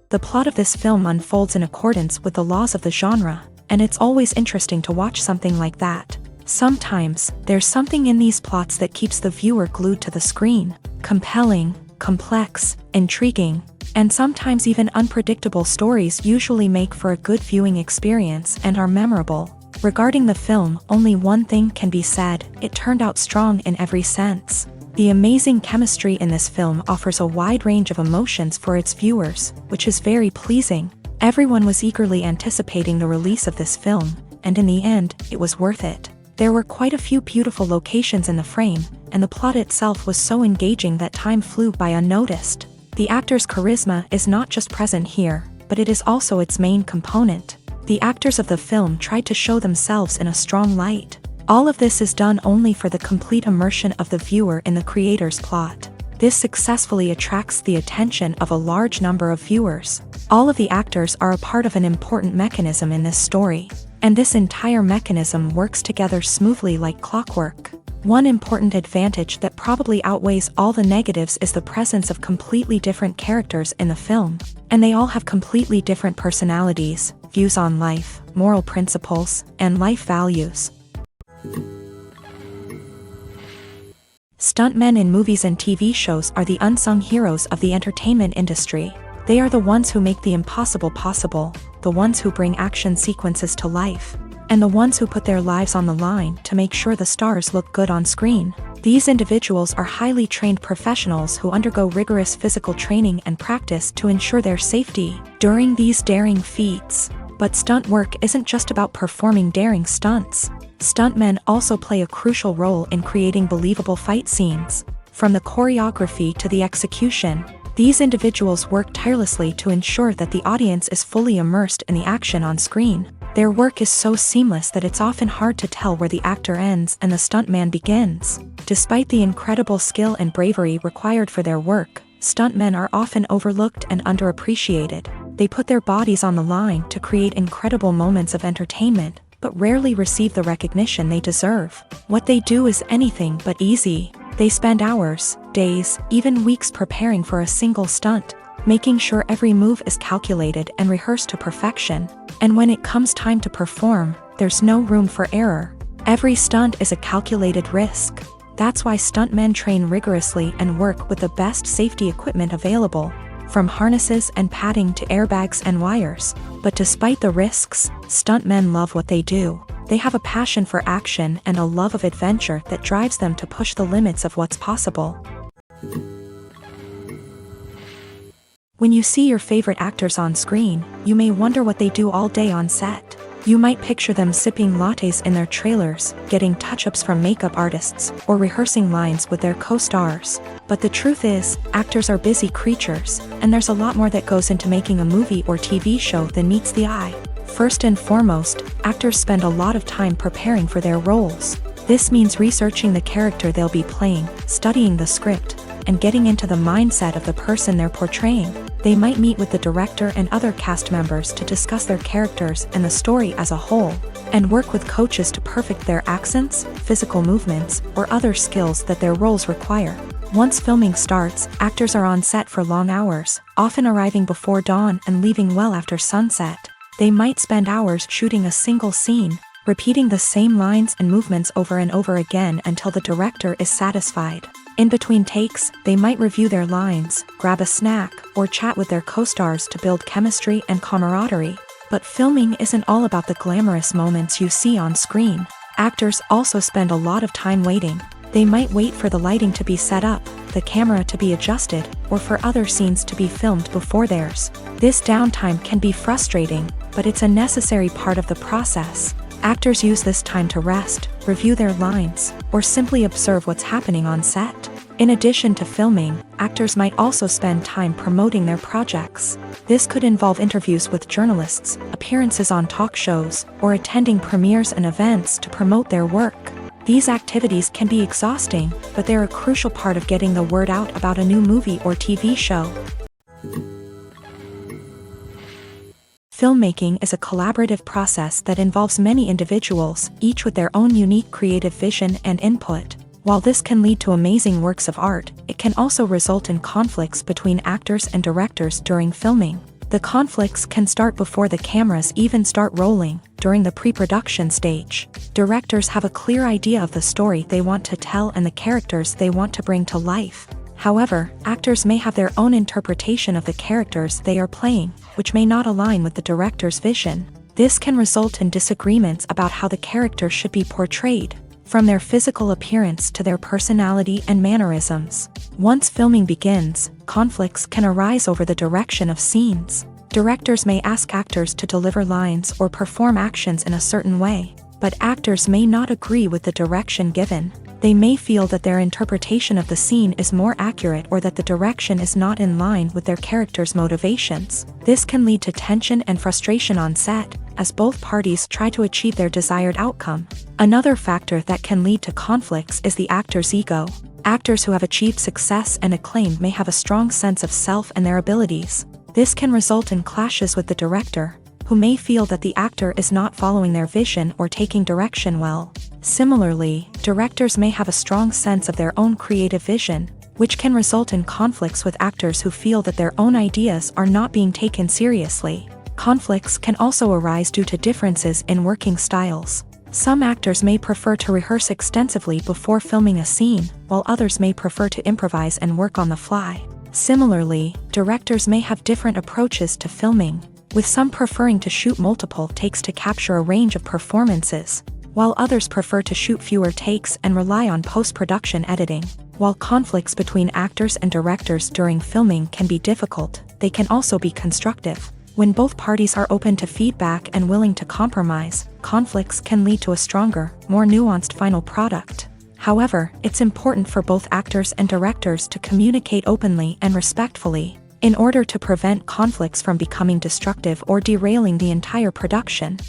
The plot of this film unfolds in accordance with the laws of the genre, and it's always interesting to watch something like that. Sometimes, there's something in these plots that keeps the viewer glued to the screen. Compelling, complex, intriguing, and sometimes even unpredictable stories usually make for a good viewing experience and are memorable. Regarding the film, only one thing can be said: it turned out strong in every sense. The amazing chemistry in this film offers a wide range of emotions for its viewers, which is very pleasing. Everyone was eagerly anticipating the release of this film, and in the end, it was worth it. There were quite a few beautiful locations in the frame, and the plot itself was so engaging that time flew by unnoticed. The actor's charisma is not just present here, but it is also its main component. The actors of the film tried to show themselves in a strong light. All of this is done only for the complete immersion of the viewer in the creator's plot. This successfully attracts the attention of a large number of viewers. All of the actors are a part of an important mechanism in this story, and this entire mechanism works together smoothly like clockwork. One important advantage that probably outweighs all the negatives is the presence of completely different characters in the film, and they all have completely different personalities, views on life, moral principles, and life values. Stuntmen in movies and TV shows are the unsung heroes of the entertainment industry. They are the ones who make the impossible possible, the ones who bring action sequences to life, and the ones who put their lives on the line to make sure the stars look good on screen. These individuals are highly trained professionals who undergo rigorous physical training and practice to ensure their safety during these daring feats. But stunt work isn't just about performing daring stunts. Stuntmen also play a crucial role in creating believable fight scenes. From the choreography to the execution, these individuals work tirelessly to ensure that the audience is fully immersed in the action on screen. Their work is so seamless that it's often hard to tell where the actor ends and the stuntman begins. Despite the incredible skill and bravery required for their work, stuntmen are often overlooked and underappreciated. They put their bodies on the line to create incredible moments of entertainment, but rarely receive the recognition they deserve. What they do is anything but easy. They spend hours, days, even weeks preparing for a single stunt, making sure every move is calculated and rehearsed to perfection. And when it comes time to perform, there's no room for error. Every stunt is a calculated risk. That's why stuntmen train rigorously and work with the best safety equipment available, from harnesses and padding to airbags and wires. But despite the risks, stuntmen love what they do. They have a passion for action and a love of adventure that drives them to push the limits of what's possible. When you see your favorite actors on screen, you may wonder what they do all day on set. You might picture them sipping lattes in their trailers, getting touch-ups from makeup artists, or rehearsing lines with their co-stars. But the truth is, actors are busy creatures, and there's a lot more that goes into making a movie or TV show than meets the eye. First and foremost, actors spend a lot of time preparing for their roles. This means researching the character they'll be playing, studying the script, and getting into the mindset of the person they're portraying. They might meet with the director and other cast members to discuss their characters and the story as a whole, and work with coaches to perfect their accents, physical movements, or other skills that their roles require. Once filming starts, actors are on set for long hours, often arriving before dawn and leaving well after sunset. They might spend hours shooting a single scene, repeating the same lines and movements over and over again until the director is satisfied. In between takes, they might review their lines, grab a snack, or chat with their co-stars to build chemistry and camaraderie. But filming isn't all about the glamorous moments you see on screen. Actors also spend a lot of time waiting. They might wait for the lighting to be set up, the camera to be adjusted, or for other scenes to be filmed before theirs. This downtime can be frustrating, but it's a necessary part of the process. Actors use this time to rest, review their lines, or simply observe what's happening on set. In addition to filming, actors might also spend time promoting their projects. This could involve interviews with journalists, appearances on talk shows, or attending premieres and events to promote their work. These activities can be exhausting, but they're a crucial part of getting the word out about a new movie or TV show. Filmmaking is a collaborative process that involves many individuals, each with their own unique creative vision and input. While this can lead to amazing works of art, it can also result in conflicts between actors and directors during filming. The conflicts can start before the cameras even start rolling, during the pre-production stage. Directors have a clear idea of the story they want to tell and the characters they want to bring to life. However, actors may have their own interpretation of the characters they are playing, which may not align with the director's vision. This can result in disagreements about how the character should be portrayed, from their physical appearance to their personality and mannerisms. Once filming begins, conflicts can arise over the direction of scenes. Directors may ask actors to deliver lines or perform actions in a certain way, but actors may not agree with the direction given. They may feel that their interpretation of the scene is more accurate or that the direction is not in line with their character's motivations. This can lead to tension and frustration on set, as both parties try to achieve their desired outcome. Another factor that can lead to conflicts is the actor's ego. Actors who have achieved success and acclaim may have a strong sense of self and their abilities. This can result in clashes with the director, who may feel that the actor is not following their vision or taking direction well. Similarly, directors may have a strong sense of their own creative vision, which can result in conflicts with actors who feel that their own ideas are not being taken seriously. Conflicts can also arise due to differences in working styles. Some actors may prefer to rehearse extensively before filming a scene, while others may prefer to improvise and work on the fly. Similarly, directors may have different approaches to filming, with some preferring to shoot multiple takes to capture a range of performances, while others prefer to shoot fewer takes and rely on post-production editing. While conflicts between actors and directors during filming can be difficult, they can also be constructive. When both parties are open to feedback and willing to compromise, conflicts can lead to a stronger, more nuanced final product. However, it's important for both actors and directors to communicate openly and respectfully, in order to prevent conflicts from becoming destructive or derailing the entire production.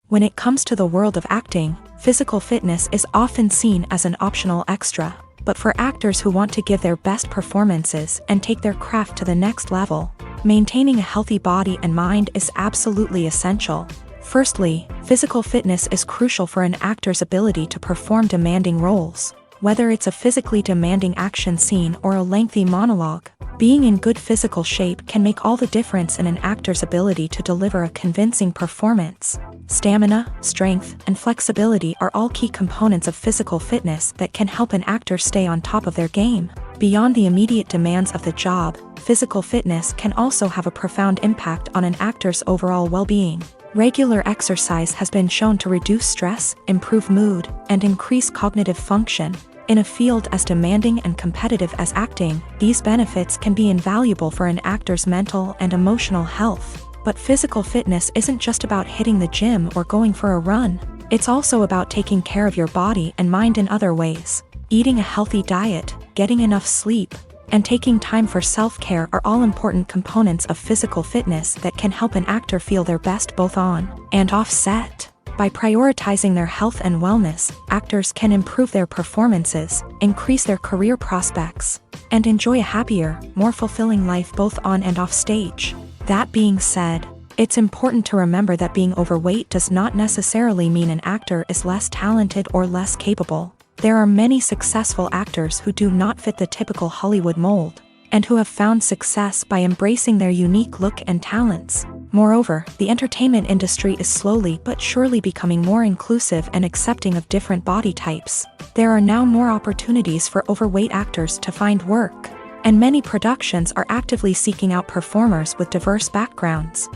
When it comes to the world of acting, physical fitness is often seen as an optional extra. But for actors who want to give their best performances and take their craft to the next level, maintaining a healthy body and mind is absolutely essential. Firstly, physical fitness is crucial for an actor's ability to perform demanding roles. Whether it's a physically demanding action scene or a lengthy monologue, being in good physical shape can make all the difference in an actor's ability to deliver a convincing performance. Stamina, strength, and flexibility are all key components of physical fitness that can help an actor stay on top of their game. Beyond the immediate demands of the job, physical fitness can also have a profound impact on an actor's overall well-being. Regular exercise has been shown to reduce stress, improve mood, and increase cognitive function. In a field as demanding and competitive as acting, these benefits can be invaluable for an actor's mental and emotional health. But physical fitness isn't just about hitting the gym or going for a run. It's also about taking care of your body and mind in other ways. Eating a healthy diet, getting enough sleep, and taking time for self-care are all important components of physical fitness that can help an actor feel their best both on and off set. By prioritizing their health and wellness, actors can improve their performances, increase their career prospects, and enjoy a happier, more fulfilling life both on and off stage. That being said, it's important to remember that being overweight does not necessarily mean an actor is less talented or less capable. There are many successful actors who do not fit the typical Hollywood mold, and who have found success by embracing their unique look and talents. Moreover, the entertainment industry is slowly but surely becoming more inclusive and accepting of different body types. There are now more opportunities for overweight actors to find work, and many productions are actively seeking out performers with diverse backgrounds.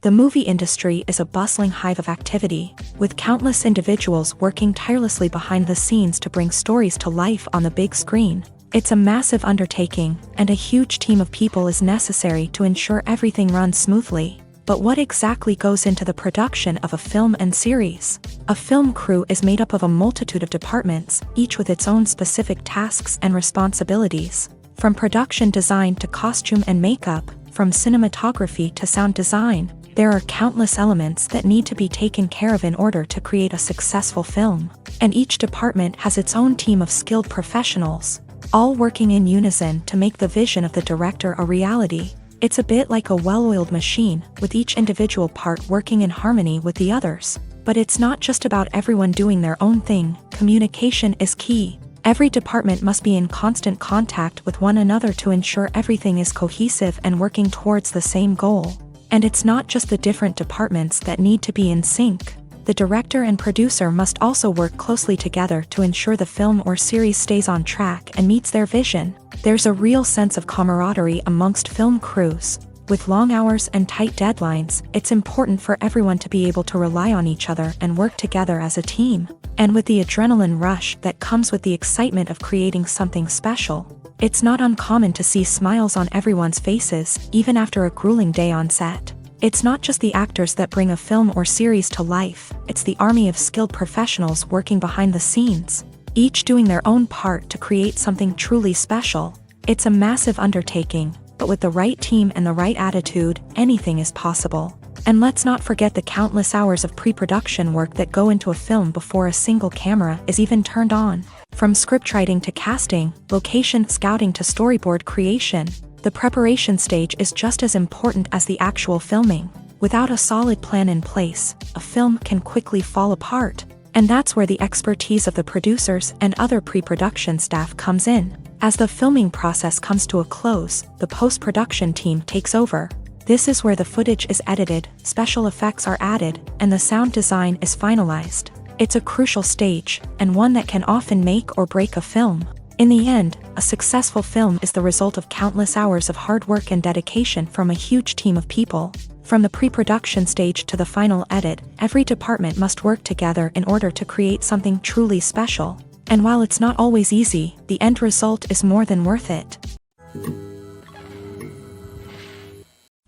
The movie industry is a bustling hive of activity, with countless individuals working tirelessly behind the scenes to bring stories to life on the big screen. It's a massive undertaking, and a huge team of people is necessary to ensure everything runs smoothly. But what exactly goes into the production of a film and series? A film crew is made up of a multitude of departments, each with its own specific tasks and responsibilities. From production design to costume and makeup, from cinematography to sound design, there are countless elements that need to be taken care of in order to create a successful film. And each department has its own team of skilled professionals, all working in unison to make the vision of the director a reality. It's a bit like a well-oiled machine, with each individual part working in harmony with the others. But it's not just about everyone doing their own thing. Communication is key. Every department must be in constant contact with one another to ensure everything is cohesive and working towards the same goal. And it's not just the different departments that need to be in sync. The director and producer must also work closely together to ensure the film or series stays on track and meets their vision. There's a real sense of camaraderie amongst film crews. With long hours and tight deadlines, it's important for everyone to be able to rely on each other and work together as a team. And with the adrenaline rush that comes with the excitement of creating something special, it's not uncommon to see smiles on everyone's faces, even after a grueling day on set. It's not just the actors that bring a film or series to life, it's the army of skilled professionals working behind the scenes, each doing their own part to create something truly special. It's a massive undertaking, but with the right team and the right attitude, anything is possible. And let's not forget the countless hours of pre-production work that go into a film before a single camera is even turned on. From scriptwriting to casting, location scouting to storyboard creation, the preparation stage is just as important as the actual filming. Without a solid plan in place, a film can quickly fall apart. And that's where the expertise of the producers and other pre-production staff comes in. As the filming process comes to a close, the post-production team takes over. This is where the footage is edited, special effects are added, and the sound design is finalized. It's a crucial stage, and one that can often make or break a film. In the end, a successful film is the result of countless hours of hard work and dedication from a huge team of people. From the pre-production stage to the final edit, every department must work together in order to create something truly special. And while it's not always easy, the end result is more than worth it.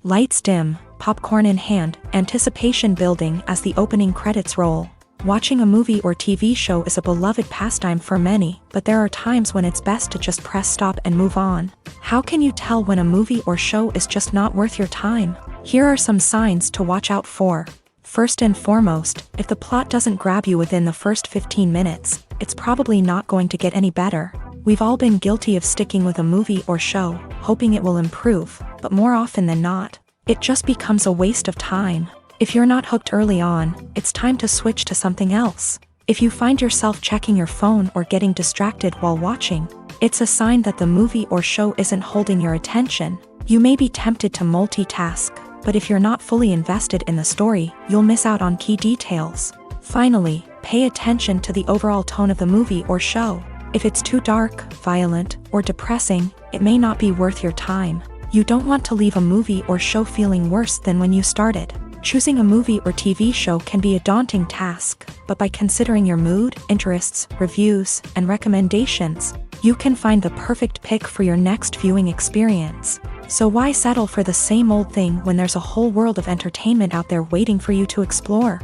Lights dim, popcorn in hand, anticipation building as the opening credits roll. Watching a movie or TV show is a beloved pastime for many, but there are times when it's best to just press stop and move on. How can you tell when a movie or show is just not worth your time? Here are some signs to watch out for. First and foremost, if the plot doesn't grab you within the first 15 minutes, it's probably not going to get any better. We've all been guilty of sticking with a movie or show, hoping it will improve, but more often than not, it just becomes a waste of time. If you're not hooked early on, it's time to switch to something else. If you find yourself checking your phone or getting distracted while watching, it's a sign that the movie or show isn't holding your attention. You may be tempted to multitask, but if you're not fully invested in the story, you'll miss out on key details. Finally, pay attention to the overall tone of the movie or show. If it's too dark, violent, or depressing, it may not be worth your time. You don't want to leave a movie or show feeling worse than when you started. Choosing a movie or TV show can be a daunting task, but by considering your mood, interests, reviews, and recommendations, you can find the perfect pick for your next viewing experience. So why settle for the same old thing when there's a whole world of entertainment out there waiting for you to explore?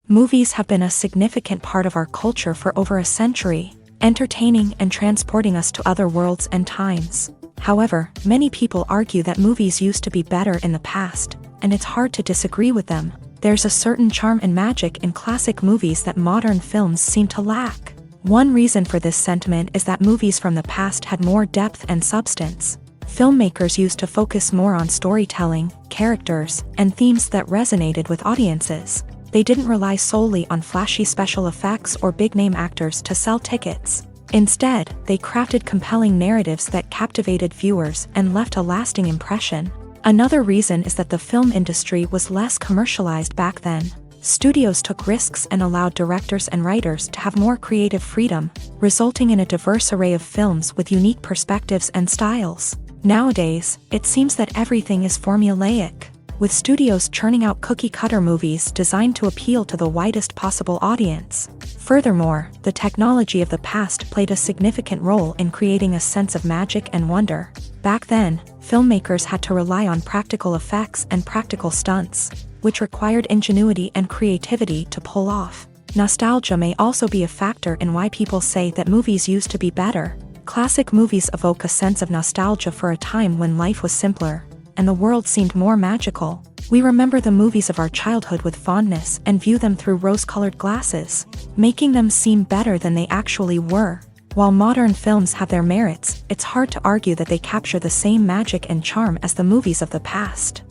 Movies have been a significant part of our culture for over a century, entertaining and transporting us to other worlds and times. However, many people argue that movies used to be better in the past, and it's hard to disagree with them. There's a certain charm and magic in classic movies that modern films seem to lack. One reason for this sentiment is that movies from the past had more depth and substance. Filmmakers used to focus more on storytelling, characters, and themes that resonated with audiences. They didn't rely solely on flashy special effects or big-name actors to sell tickets. Instead, they crafted compelling narratives that captivated viewers and left a lasting impression. Another reason is that the film industry was less commercialized back then. Studios took risks and allowed directors and writers to have more creative freedom, resulting in a diverse array of films with unique perspectives and styles. Nowadays, it seems that everything is formulaic, with studios churning out cookie-cutter movies designed to appeal to the widest possible audience. Furthermore, the technology of the past played a significant role in creating a sense of magic and wonder. Back then, filmmakers had to rely on practical effects and practical stunts, which required ingenuity and creativity to pull off. Nostalgia may also be a factor in why people say that movies used to be better. Classic movies evoke a sense of nostalgia for a time when life was simpler, and the world seemed more magical. We remember the movies of our childhood with fondness and view them through rose-colored glasses, making them seem better than they actually were. While modern films have their merits, it's hard to argue that they capture the same magic and charm as the movies of the past.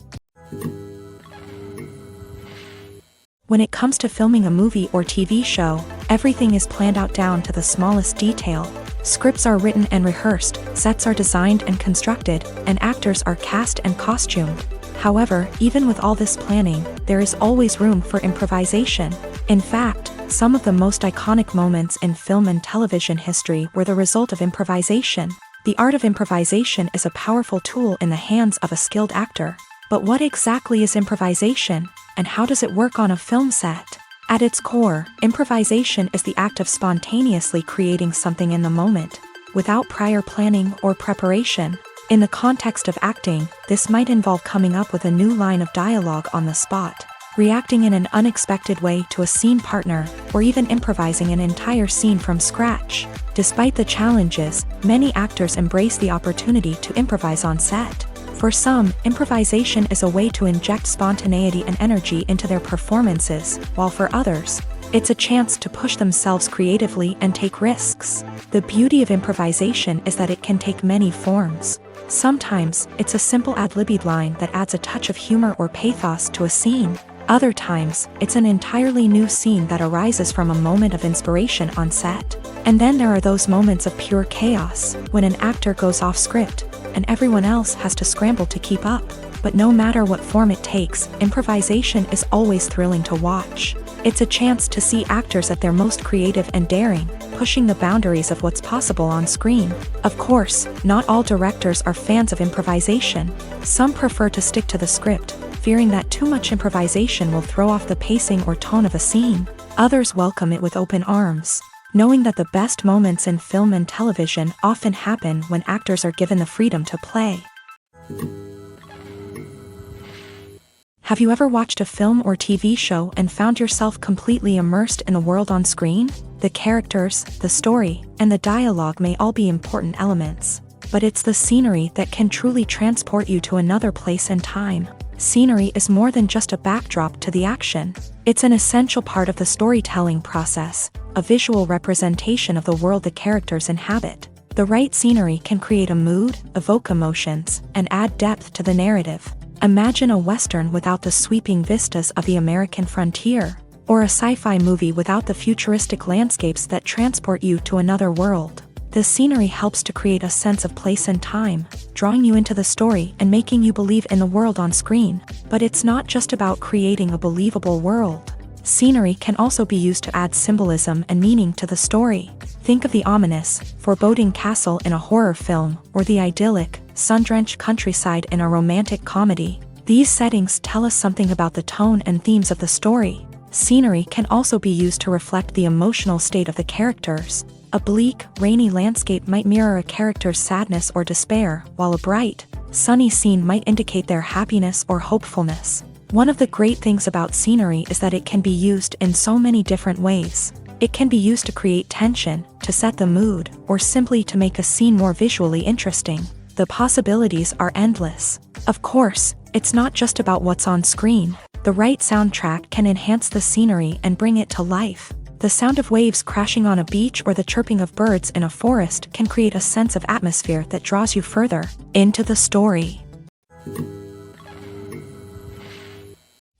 When it comes to filming a movie or TV show, everything is planned out down to the smallest detail. Scripts are written and rehearsed, sets are designed and constructed, and actors are cast and costumed. However, even with all this planning, there is always room for improvisation. In fact, some of the most iconic moments in film and television history were the result of improvisation. The art of improvisation is a powerful tool in the hands of a skilled actor. But what exactly is improvisation, and how does it work on a film set? At its core, improvisation is the act of spontaneously creating something in the moment, without prior planning or preparation. In the context of acting, this might involve coming up with a new line of dialogue on the spot, reacting in an unexpected way to a scene partner, or even improvising an entire scene from scratch. Despite the challenges, many actors embrace the opportunity to improvise on set. For some, improvisation is a way to inject spontaneity and energy into their performances, while for others, it's a chance to push themselves creatively and take risks. The beauty of improvisation is that it can take many forms. Sometimes, it's a simple ad-libbed line that adds a touch of humor or pathos to a scene. Other times, it's an entirely new scene that arises from a moment of inspiration on set. And then there are those moments of pure chaos, when an actor goes off script, and everyone else has to scramble to keep up. But no matter what form it takes, improvisation is always thrilling to watch. It's a chance to see actors at their most creative and daring, pushing the boundaries of what's possible on screen. Of course, not all directors are fans of improvisation. Some prefer to stick to the script, fearing that too much improvisation will throw off the pacing or tone of a scene. Others welcome it with open arms, knowing that the best moments in film and television often happen when actors are given the freedom to play. Have you ever watched a film or TV show and found yourself completely immersed in the world on screen? The characters, the story, and the dialogue may all be important elements, but it's the scenery that can truly transport you to another place and time. Scenery is more than just a backdrop to the action. It's an essential part of the storytelling process, a visual representation of the world the characters inhabit. The right scenery can create a mood, evoke emotions, and add depth to the narrative. Imagine a Western without the sweeping vistas of the American frontier, or a sci-fi movie without the futuristic landscapes that transport you to another world. The scenery helps to create a sense of place and time, drawing you into the story and making you believe in the world on screen. But it's not just about creating a believable world. Scenery can also be used to add symbolism and meaning to the story. Think of the ominous, foreboding castle in a horror film, or the idyllic, sun-drenched countryside in a romantic comedy. These settings tell us something about the tone and themes of the story. Scenery can also be used to reflect the emotional state of the characters. A bleak, rainy landscape might mirror a character's sadness or despair, while a bright, sunny scene might indicate their happiness or hopefulness. One of the great things about scenery is that it can be used in so many different ways. It can be used to create tension, to set the mood, or simply to make a scene more visually interesting. The possibilities are endless. Of course, it's not just about what's on screen. The right soundtrack can enhance the scenery and bring it to life. The sound of waves crashing on a beach or the chirping of birds in a forest can create a sense of atmosphere that draws you further into the story.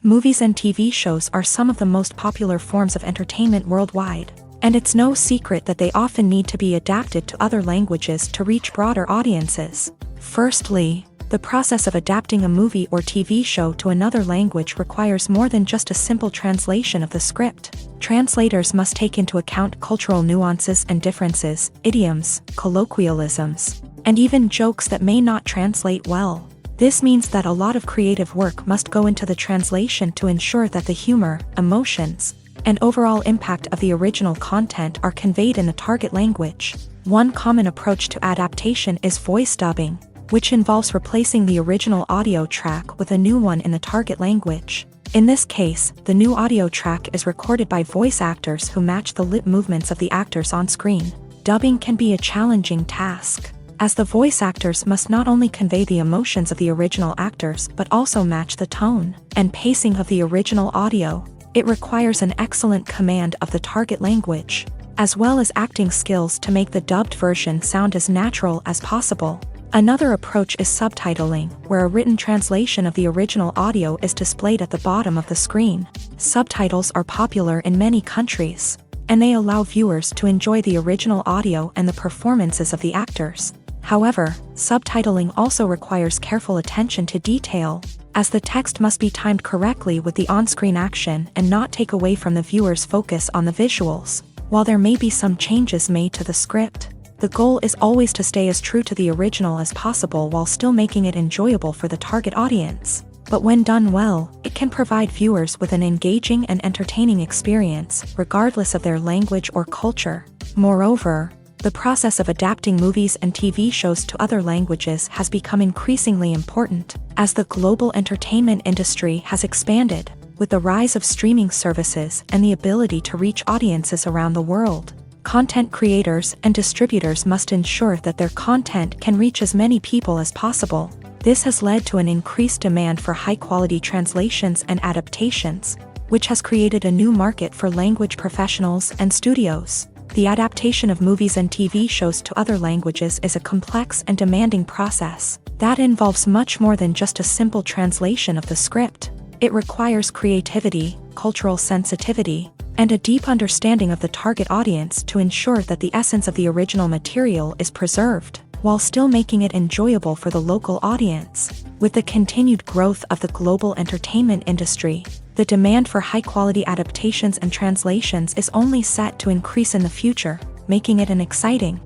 Movies and TV shows are some of the most popular forms of entertainment worldwide, and it's no secret that they often need to be adapted to other languages to reach broader audiences. Firstly, the process of adapting a movie or TV show to another language requires more than just a simple translation of the script. Translators must take into account cultural nuances and differences, idioms, colloquialisms, and even jokes that may not translate well. This means that a lot of creative work must go into the translation to ensure that the humor, emotions, and overall impact of the original content are conveyed in the target language. One common approach to adaptation is voice dubbing, which involves replacing the original audio track with a new one in the target language. In this case, the new audio track is recorded by voice actors who match the lip movements of the actors on screen. Dubbing can be a challenging task, as the voice actors must not only convey the emotions of the original actors but also match the tone and pacing of the original audio. It requires an excellent command of the target language, as well as acting skills to make the dubbed version sound as natural as possible. Another approach is subtitling, where a written translation of the original audio is displayed at the bottom of the screen. subtitles are popular in many countries, and they allow viewers to enjoy the original audio and the performances of the actors. However, subtitling also requires careful attention to detail, as the text must be timed correctly with the on-screen action and not take away from the viewer's focus on the visuals. While there may be some changes made to the script, the goal is always to stay as true to the original as possible while still making it enjoyable for the target audience. But when done well, it can provide viewers with an engaging and entertaining experience, regardless of their language or culture. Moreover, the process of adapting movies and TV shows to other languages has become increasingly important, as the global entertainment industry has expanded, with the rise of streaming services and the ability to reach audiences around the world. Content creators and distributors must ensure that their content can reach as many people as possible. This has led to an increased demand for high-quality translations and adaptations, which has created a new market for language professionals and studios. The adaptation of movies and TV shows to other languages is a complex and demanding process that involves much more than just a simple translation of the script. It requires creativity, cultural sensitivity, and a deep understanding of the target audience to ensure that the essence of the original material is preserved, while still making it enjoyable for the local audience. With the continued growth of the global entertainment industry, the demand for high-quality adaptations and translations is only set to increase in the future, making it an exciting.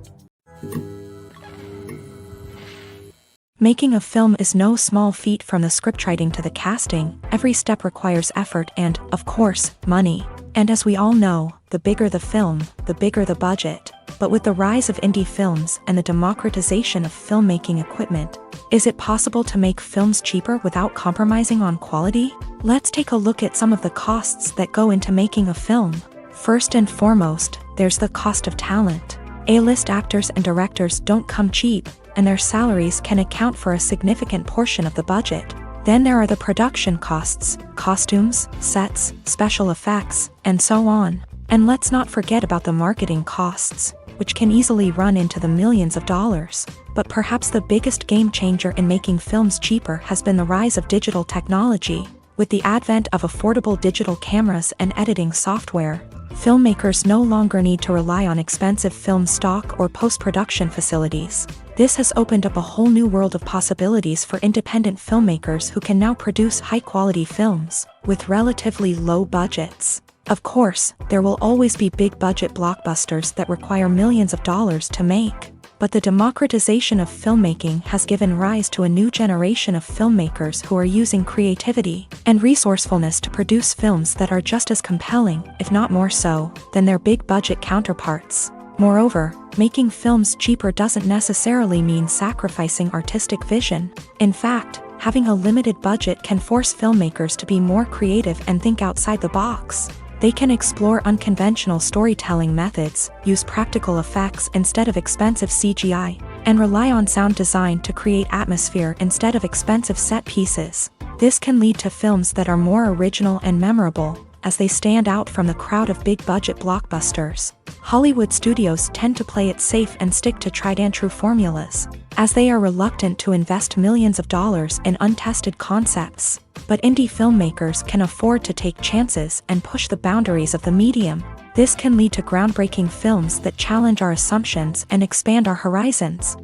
Making a film is no small feat. From the scriptwriting to the casting, every step requires effort and, of course, money. And as we all know, the bigger the film, the bigger the budget. But with the rise of indie films and the democratization of filmmaking equipment, is it possible to make films cheaper without compromising on quality? Let's take a look at some of the costs that go into making a film. First and foremost, there's the cost of talent. A-list actors and directors don't come cheap, and their salaries can account for a significant portion of the budget. Then there are the production costs, costumes, sets, special effects, and so on. And let's not forget about the marketing costs, which can easily run into the millions of dollars. But perhaps the biggest game changer in making films cheaper has been the rise of digital technology. With the advent of affordable digital cameras and editing software, filmmakers no longer need to rely on expensive film stock or post-production facilities. This has opened up a whole new world of possibilities for independent filmmakers who can now produce high-quality films with relatively low budgets. Of course, there will always be big-budget blockbusters that require millions of dollars to make. But the democratization of filmmaking has given rise to a new generation of filmmakers who are using creativity and resourcefulness to produce films that are just as compelling, if not more so, than their big-budget counterparts. Moreover, making films cheaper doesn't necessarily mean sacrificing artistic vision. In fact, having a limited budget can force filmmakers to be more creative and think outside the box. They can explore unconventional storytelling methods, use practical effects instead of expensive CGI, and rely on sound design to create atmosphere instead of expensive set pieces. This can lead to films that are more original and memorable, as they stand out from the crowd of big-budget blockbusters. Hollywood studios tend to play it safe and stick to tried-and-true formulas, as they are reluctant to invest millions of dollars in untested concepts. But indie filmmakers can afford to take chances and push the boundaries of the medium. This can lead to groundbreaking films that challenge our assumptions and expand our horizons.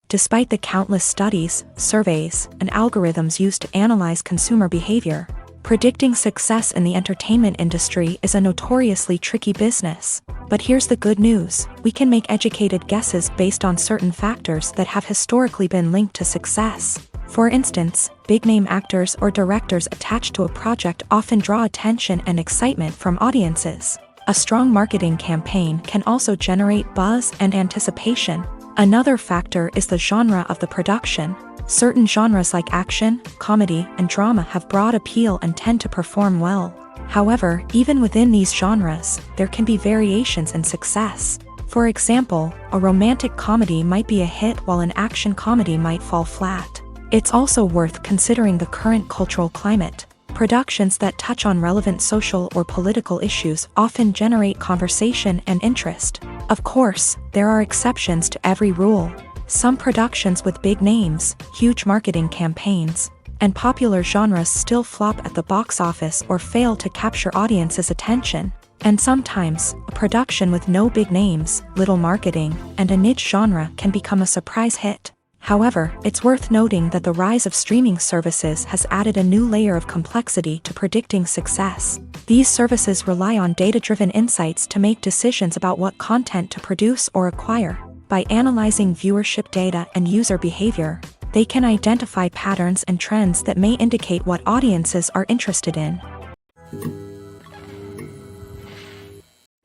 Despite the countless studies, surveys, and algorithms used to analyze consumer behavior, predicting success in the entertainment industry is a notoriously tricky business. But here's the good news: we can make educated guesses based on certain factors that have historically been linked to success. For instance, big-name actors or directors attached to a project often draw attention and excitement from audiences. A strong marketing campaign can also generate buzz and anticipation. Another factor is the genre of the production. Certain genres like action, comedy, and drama have broad appeal and tend to perform well. However, even within these genres, there can be variations in success. For example, a romantic comedy might be a hit while an action comedy might fall flat. It's also worth considering the current cultural climate. Productions that touch on relevant social or political issues often generate conversation and interest. Of course, there are exceptions to every rule. Some productions with big names, huge marketing campaigns, and popular genres still flop at the box office or fail to capture audiences' attention. And sometimes, a production with no big names, little marketing, and a niche genre can become a surprise hit. However, it's worth noting that the rise of streaming services has added a new layer of complexity to predicting success. These services rely on data-driven insights to make decisions about what content to produce or acquire. By analyzing viewership data and user behavior, they can identify patterns and trends that may indicate what audiences are interested in.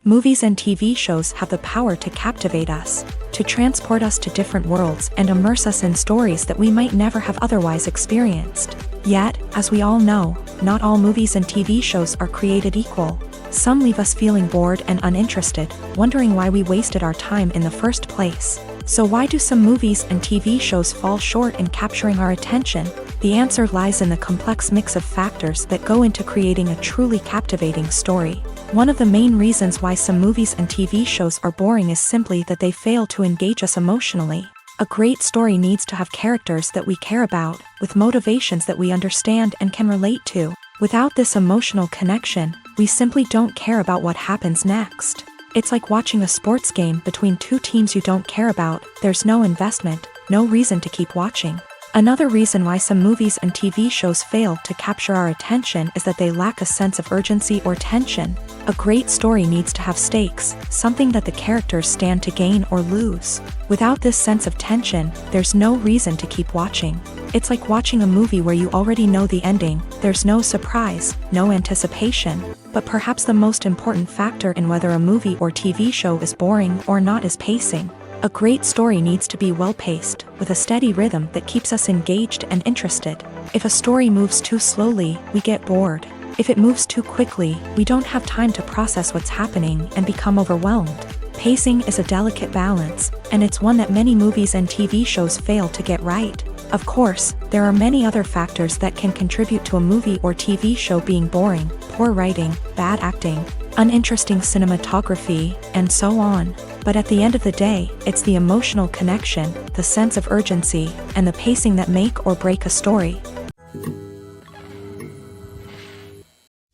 Movies and TV shows have the power to captivate us, to transport us to different worlds and immerse us in stories that we might never have otherwise experienced. Yet, as we all know, not all movies and TV shows are created equal. Some leave us feeling bored and uninterested, wondering why we wasted our time in the first place. So why do some movies and TV shows fall short in capturing our attention? The answer lies in the complex mix of factors that go into creating a truly captivating story. One of the main reasons why some movies and TV shows are boring is simply that they fail to engage us emotionally. A great story needs to have characters that we care about, with motivations that we understand and can relate to. Without this emotional connection, we simply don't care about what happens next. It's like watching a sports game between two teams you don't care about. There's no investment, no reason to keep watching. Another reason why some movies and TV shows fail to capture our attention is that they lack a sense of urgency or tension. A great story needs to have stakes, something that the characters stand to gain or lose. Without this sense of tension, there's no reason to keep watching. It's like watching a movie where you already know the ending. There's no surprise, no anticipation. But perhaps the most important factor in whether a movie or TV show is boring or not is pacing. A great story needs to be well-paced, with a steady rhythm that keeps us engaged and interested. If a story moves too slowly, we get bored. If it moves too quickly, we don't have time to process what's happening and become overwhelmed. Pacing is a delicate balance, and it's one that many movies and TV shows fail to get right. Of course, there are many other factors that can contribute to a movie or TV show being boring: poor writing, bad acting, uninteresting cinematography, and so on. But at the end of the day, it's the emotional connection, the sense of urgency, and the pacing that make or break a story.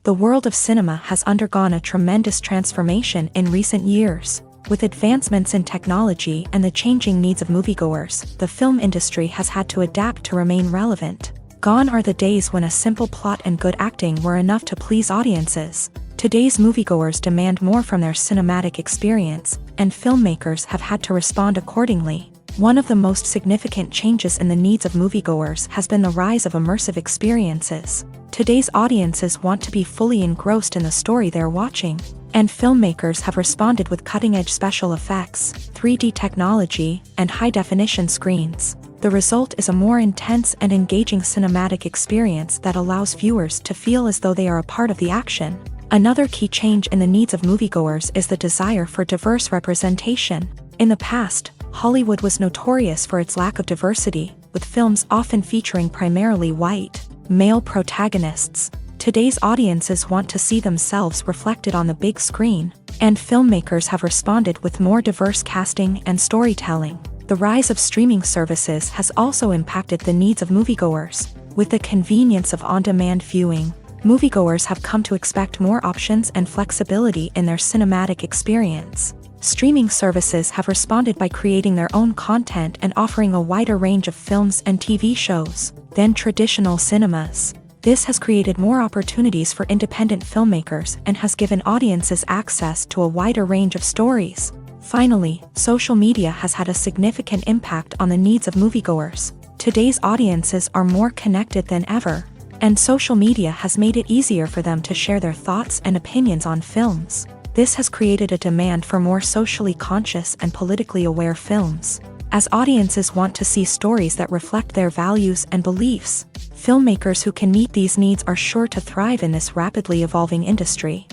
The world of cinema has undergone a tremendous transformation in recent years. With advancements in technology and the changing needs of moviegoers, the film industry has had to adapt to remain relevant. Gone are the days when a simple plot and good acting were enough to please audiences. Today's moviegoers demand more from their cinematic experience, and filmmakers have had to respond accordingly. One of the most significant changes in the needs of moviegoers has been the rise of immersive experiences. Today's audiences want to be fully engrossed in the story they're watching, and filmmakers have responded with cutting-edge special effects, 3D technology, and high-definition screens. The result is a more intense and engaging cinematic experience that allows viewers to feel as though they are a part of the action. Another key change in the needs of moviegoers is the desire for diverse representation. In the past, Hollywood was notorious for its lack of diversity, with films often featuring primarily white, male protagonists. Today's audiences want to see themselves reflected on the big screen, and filmmakers have responded with more diverse casting and storytelling. The rise of streaming services has also impacted the needs of moviegoers. With the convenience of on-demand viewing, moviegoers have come to expect more options and flexibility in their cinematic experience. Streaming services have responded by creating their own content and offering a wider range of films and TV shows than traditional cinemas. This has created more opportunities for independent filmmakers and has given audiences access to a wider range of stories. Finally, social media has had a significant impact on the needs of moviegoers. Today's audiences are more connected than ever, and social media has made it easier for them to share their thoughts and opinions on films. This has created a demand for more socially conscious and politically aware films. As audiences want to see stories that reflect their values and beliefs, filmmakers who can meet these needs are sure to thrive in this rapidly evolving industry.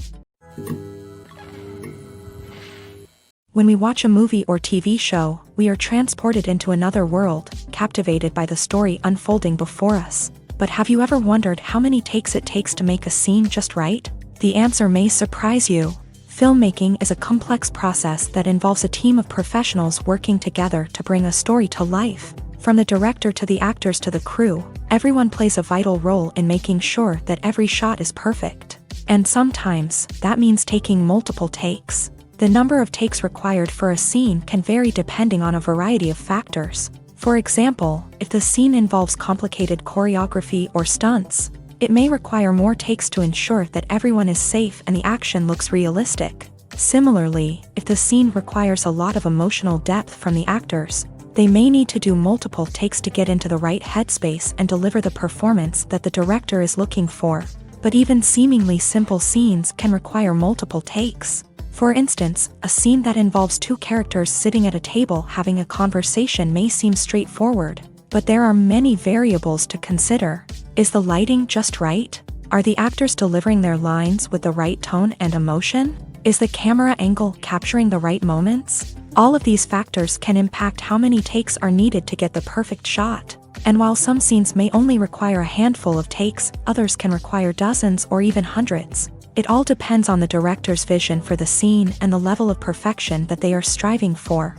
When we watch a movie or TV show, we are transported into another world, captivated by the story unfolding before us. But have you ever wondered how many takes it takes to make a scene just right? The answer may surprise you. Filmmaking is a complex process that involves a team of professionals working together to bring a story to life. From the director to the actors to the crew, everyone plays a vital role in making sure that every shot is perfect. And sometimes, that means taking multiple takes. The number of takes required for a scene can vary depending on a variety of factors. For example, if the scene involves complicated choreography or stunts, it may require more takes to ensure that everyone is safe and the action looks realistic. Similarly, if the scene requires a lot of emotional depth from the actors, they may need to do multiple takes to get into the right headspace and deliver the performance that the director is looking for. But even seemingly simple scenes can require multiple takes. For instance, a scene that involves two characters sitting at a table having a conversation may seem straightforward, but there are many variables to consider. Is the lighting just right? Are the actors delivering their lines with the right tone and emotion? Is the camera angle capturing the right moments? All of these factors can impact how many takes are needed to get the perfect shot. And while some scenes may only require a handful of takes, others can require dozens or even hundreds. It all depends on the director's vision for the scene and the level of perfection that they are striving for.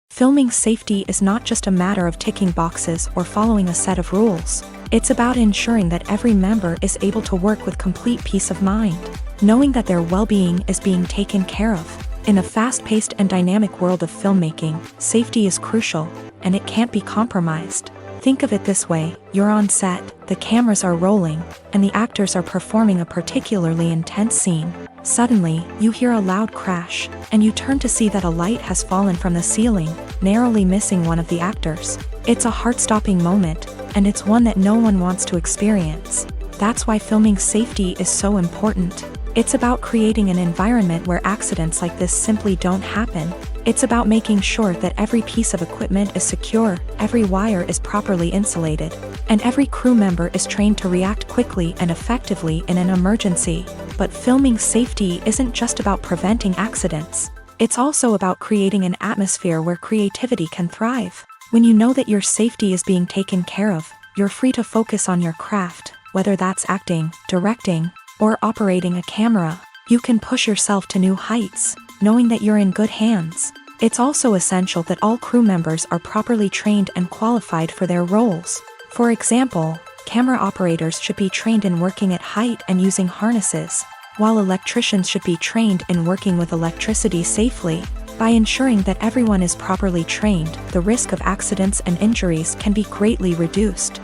Filming safety is not just a matter of ticking boxes or following a set of rules. It's about ensuring that every member is able to work with complete peace of mind, knowing that their well-being is being taken care of. In a fast-paced and dynamic world of filmmaking, safety is crucial, and it can't be compromised. Think of it this way: you're on set, the cameras are rolling, and the actors are performing a particularly intense scene. Suddenly, you hear a loud crash, and you turn to see that a light has fallen from the ceiling, narrowly missing one of the actors. It's a heart-stopping moment, and it's one that no one wants to experience. That's why filming safety is so important. It's about creating an environment where accidents like this simply don't happen. It's about making sure that every piece of equipment is secure, every wire is properly insulated, and every crew member is trained to react quickly and effectively in an emergency. But filming safety isn't just about preventing accidents. It's also about creating an atmosphere where creativity can thrive. When you know that your safety is being taken care of, you're free to focus on your craft, whether that's acting, directing, or operating a camera. You can push yourself to new heights, knowing that you're in good hands. It's also essential that all crew members are properly trained and qualified for their roles. For example, camera operators should be trained in working at height and using harnesses, while electricians should be trained in working with electricity safely. By ensuring that everyone is properly trained, the risk of accidents and injuries can be greatly reduced.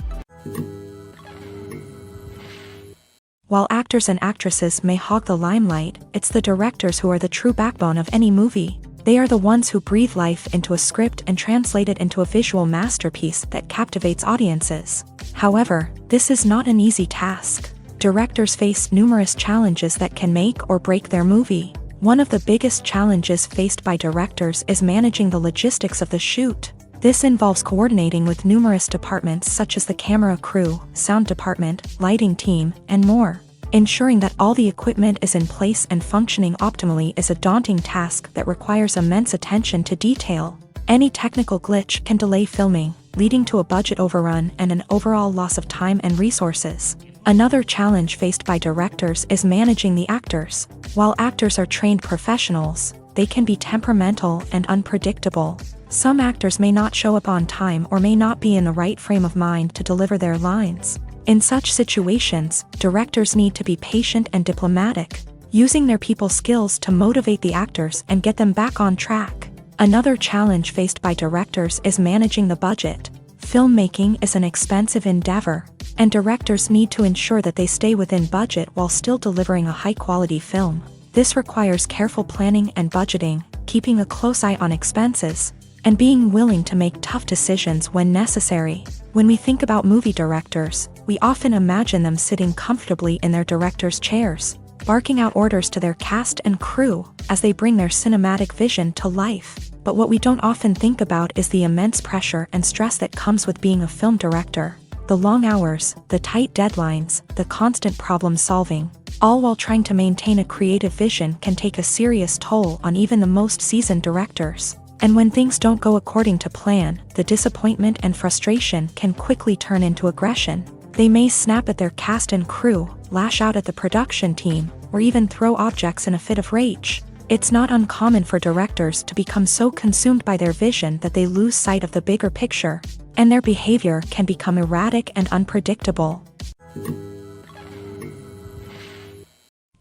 While actors and actresses may hog the limelight, it's the directors who are the true backbone of any movie. They are the ones who breathe life into a script and translate it into a visual masterpiece that captivates audiences. However, this is not an easy task. Directors face numerous challenges that can make or break their movie. One of the biggest challenges faced by directors is managing the logistics of the shoot. This involves coordinating with numerous departments such as the camera crew, sound department, lighting team, and more. Ensuring that all the equipment is in place and functioning optimally is a daunting task that requires immense attention to detail. Any technical glitch can delay filming, leading to a budget overrun and an overall loss of time and resources. Another challenge faced by directors is managing the actors. While actors are trained professionals, they can be temperamental and unpredictable. Some actors may not show up on time or may not be in the right frame of mind to deliver their lines. In such situations, directors need to be patient and diplomatic, using their people skills to motivate the actors and get them back on track. Another challenge faced by directors is managing the budget. Filmmaking is an expensive endeavor, and directors need to ensure that they stay within budget while still delivering a high-quality film. This requires careful planning and budgeting, keeping a close eye on expenses, and being willing to make tough decisions when necessary. When we think about movie directors, we often imagine them sitting comfortably in their director's chairs, barking out orders to their cast and crew as they bring their cinematic vision to life. But what we don't often think about is the immense pressure and stress that comes with being a film director. The long hours, the tight deadlines, the constant problem solving, all while trying to maintain a creative vision can take a serious toll on even the most seasoned directors. And when things don't go according to plan, the disappointment and frustration can quickly turn into aggression. They may snap at their cast and crew, lash out at the production team, or even throw objects in a fit of rage. It's not uncommon for directors to become so consumed by their vision that they lose sight of the bigger picture, and their behavior can become erratic and unpredictable.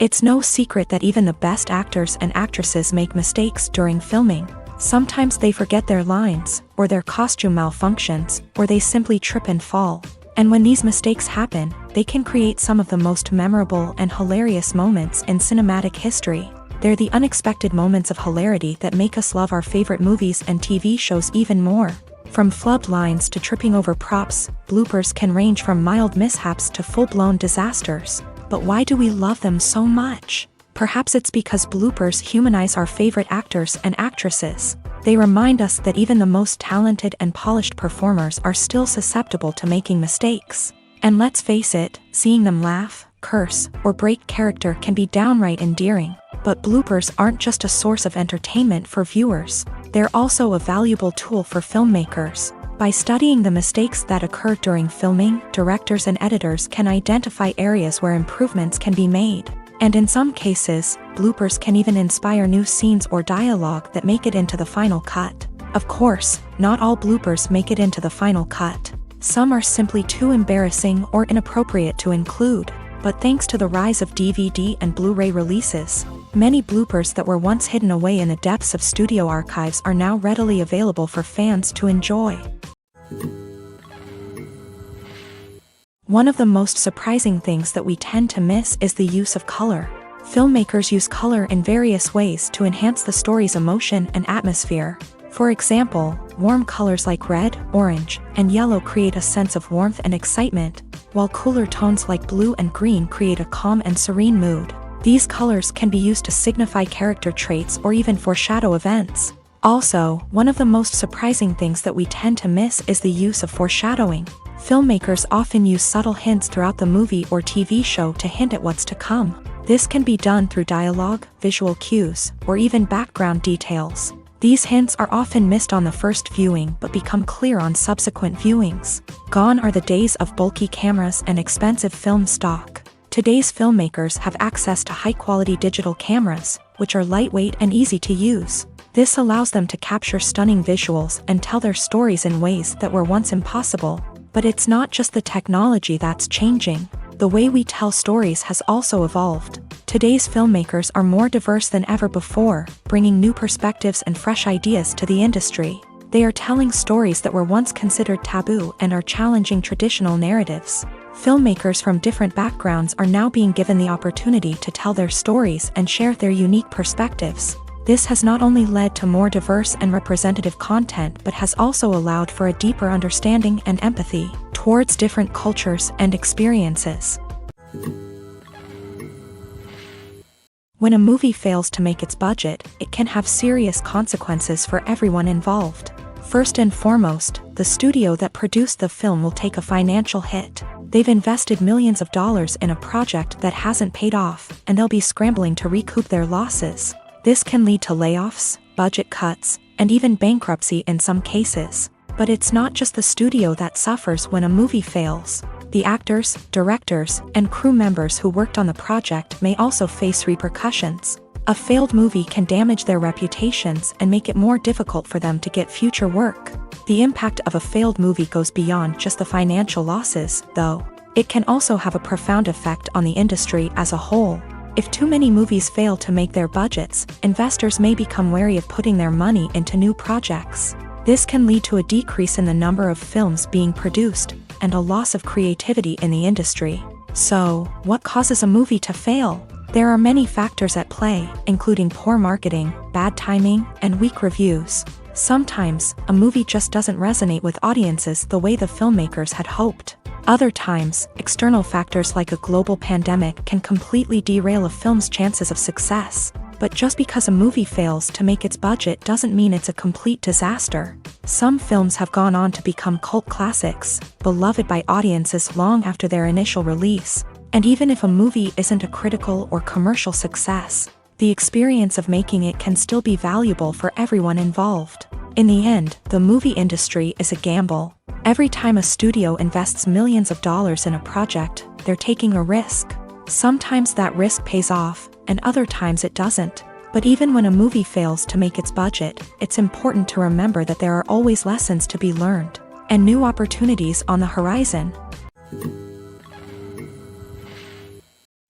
It's no secret that even the best actors and actresses make mistakes during filming. Sometimes they forget their lines, or their costume malfunctions, or they simply trip and fall. And when these mistakes happen, they can create some of the most memorable and hilarious moments in cinematic history. They're the unexpected moments of hilarity that make us love our favorite movies and TV shows even more. From flubbed lines to tripping over props, bloopers can range from mild mishaps to full-blown disasters. But why do we love them so much? Perhaps it's because bloopers humanize our favorite actors and actresses. They remind us that even the most talented and polished performers are still susceptible to making mistakes. And let's face it, seeing them laugh, curse, or break character can be downright endearing. But bloopers aren't just a source of entertainment for viewers. They're also a valuable tool for filmmakers. By studying the mistakes that occur during filming, directors and editors can identify areas where improvements can be made. And in some cases, bloopers can even inspire new scenes or dialogue that make it into the final cut. Of course, not all bloopers make it into the final cut. Some are simply too embarrassing or inappropriate to include. But thanks to the rise of DVD and Blu-ray releases, many bloopers that were once hidden away in the depths of studio archives are now readily available for fans to enjoy. One of the most surprising things that we tend to miss is the use of color. Filmmakers use color in various ways to enhance the story's emotion and atmosphere. For example, warm colors like red, orange, and yellow create a sense of warmth and excitement, while cooler tones like blue and green create a calm and serene mood. These colors can be used to signify character traits or even foreshadow events. Also, one of the most surprising things that we tend to miss is the use of foreshadowing. Filmmakers often use subtle hints throughout the movie or TV show to hint at what's to come. This can be done through dialogue, visual cues, or even background details. These hints are often missed on the first viewing but become clear on subsequent viewings. Gone are the days of bulky cameras and expensive film stock. Today's filmmakers have access to high-quality digital cameras, which are lightweight and easy to use. This allows them to capture stunning visuals and tell their stories in ways that were once impossible. But it's not just the technology that's changing. The way we tell stories has also evolved. Today's filmmakers are more diverse than ever before, bringing new perspectives and fresh ideas to the industry. They are telling stories that were once considered taboo and are challenging traditional narratives. Filmmakers from different backgrounds are now being given the opportunity to tell their stories and share their unique perspectives. This has not only led to more diverse and representative content but has also allowed for a deeper understanding and empathy towards different cultures and experiences. When a movie fails to make its budget, it can have serious consequences for everyone involved. First and foremost, the studio that produced the film will take a financial hit. They've invested millions of dollars in a project that hasn't paid off, and they'll be scrambling to recoup their losses. This can lead to layoffs, budget cuts, and even bankruptcy in some cases. But it's not just the studio that suffers when a movie fails. The actors, directors, and crew members who worked on the project may also face repercussions. A failed movie can damage their reputations and make it more difficult for them to get future work. The impact of a failed movie goes beyond just the financial losses, though. It can also have a profound effect on the industry as a whole. If too many movies fail to make their budgets, investors may become wary of putting their money into new projects. This can lead to a decrease in the number of films being produced, and a loss of creativity in the industry. So, what causes a movie to fail? There are many factors at play, including poor marketing, bad timing, and weak reviews. Sometimes, a movie just doesn't resonate with audiences the way the filmmakers had hoped. Other times, external factors like a global pandemic can completely derail a film's chances of success. But just because a movie fails to make its budget doesn't mean it's a complete disaster. Some films have gone on to become cult classics, beloved by audiences long after their initial release. And even if a movie isn't a critical or commercial success, the experience of making it can still be valuable for everyone involved. In the end, the movie industry is a gamble. Every time a studio invests millions of dollars in a project, they're taking a risk. Sometimes that risk pays off, and other times it doesn't. But even when a movie fails to make its budget, it's important to remember that there are always lessons to be learned and new opportunities on the horizon.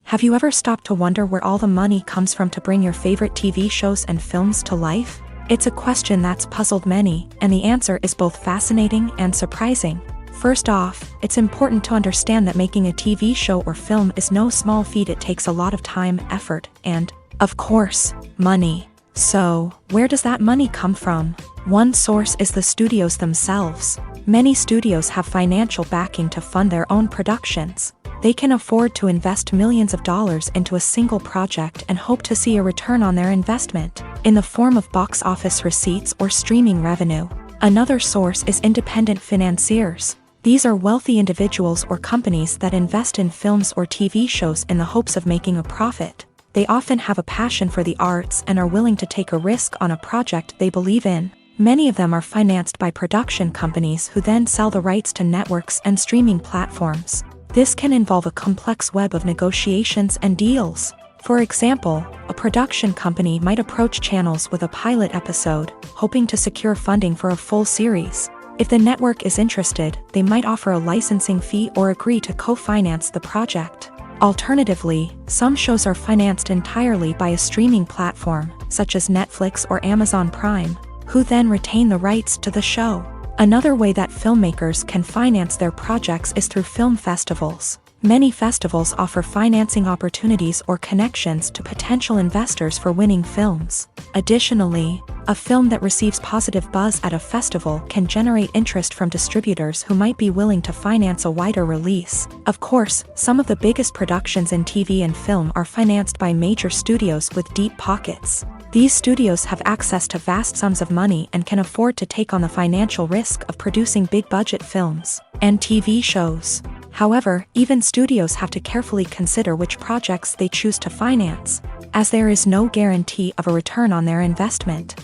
Have you ever stopped to wonder where all the money comes from to bring your favorite TV shows and films to life? It's a question that's puzzled many, and the answer is both fascinating and surprising. First off, it's important to understand that making a TV show or film is no small feat. It takes a lot of time, effort, and, of course, money. So, where does that money come from? One source is the studios themselves. Many studios have financial backing to fund their own productions. They can afford to invest millions of dollars into a single project and hope to see a return on their investment, in the form of box office receipts or streaming revenue. Another source is independent financiers. These are wealthy individuals or companies that invest in films or TV shows in the hopes of making a profit. They often have a passion for the arts and are willing to take a risk on a project they believe in. Many of them are financed by production companies who then sell the rights to networks and streaming platforms. This can involve a complex web of negotiations and deals. For example, a production company might approach channels with a pilot episode, hoping to secure funding for a full series. If the network is interested, they might offer a licensing fee or agree to co-finance the project. Alternatively, some shows are financed entirely by a streaming platform, such as Netflix or Amazon Prime, who then retain the rights to the show. Another way that filmmakers can finance their projects is through film festivals. Many festivals offer financing opportunities or connections to potential investors for winning films. Additionally, a film that receives positive buzz at a festival can generate interest from distributors who might be willing to finance a wider release. Of course, some of the biggest productions in TV and film are financed by major studios with deep pockets. These studios have access to vast sums of money and can afford to take on the financial risk of producing big-budget films and TV shows. However, even studios have to carefully consider which projects they choose to finance, as there is no guarantee of a return on their investment.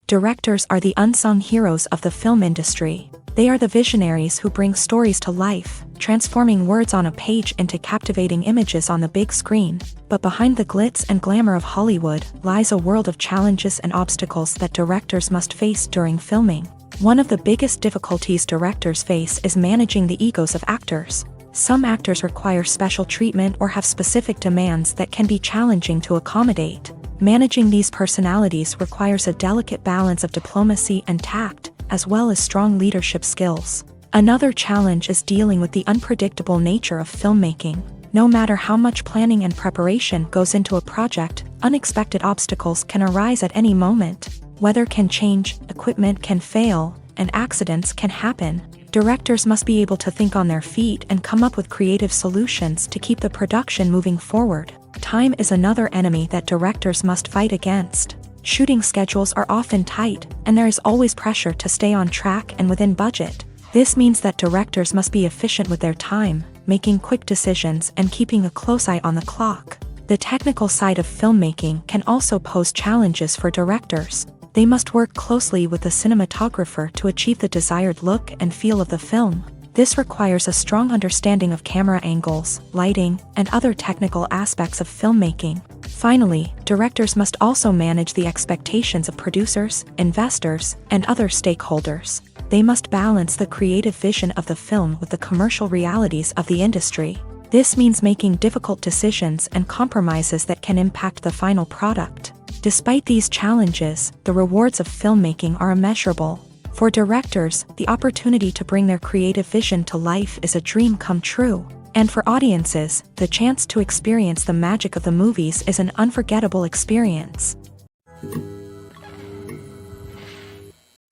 Directors are the unsung heroes of the film industry. They are the visionaries who bring stories to life, transforming words on a page into captivating images on the big screen. But behind the glitz and glamour of Hollywood lies a world of challenges and obstacles that directors must face during filming. One of the biggest difficulties directors face is managing the egos of actors. Some actors require special treatment or have specific demands that can be challenging to accommodate. Managing these personalities requires a delicate balance of diplomacy and tact, as well as strong leadership skills. Another challenge is dealing with the unpredictable nature of filmmaking. No matter how much planning and preparation goes into a project, unexpected obstacles can arise at any moment. Weather can change, equipment can fail, and accidents can happen. Directors must be able to think on their feet and come up with creative solutions to keep the production moving forward. Time is another enemy that directors must fight against. Shooting schedules are often tight, and there is always pressure to stay on track and within budget. This means that directors must be efficient with their time, making quick decisions and keeping a close eye on the clock. The technical side of filmmaking can also pose challenges for directors. They must work closely with the cinematographer to achieve the desired look and feel of the film. This requires a strong understanding of camera angles, lighting, and other technical aspects of filmmaking. Finally, directors must also manage the expectations of producers, investors, and other stakeholders. They must balance the creative vision of the film with the commercial realities of the industry. This means making difficult decisions and compromises that can impact the final product. Despite these challenges, the rewards of filmmaking are immeasurable. For directors, the opportunity to bring their creative vision to life is a dream come true. And for audiences, the chance to experience the magic of the movies is an unforgettable experience.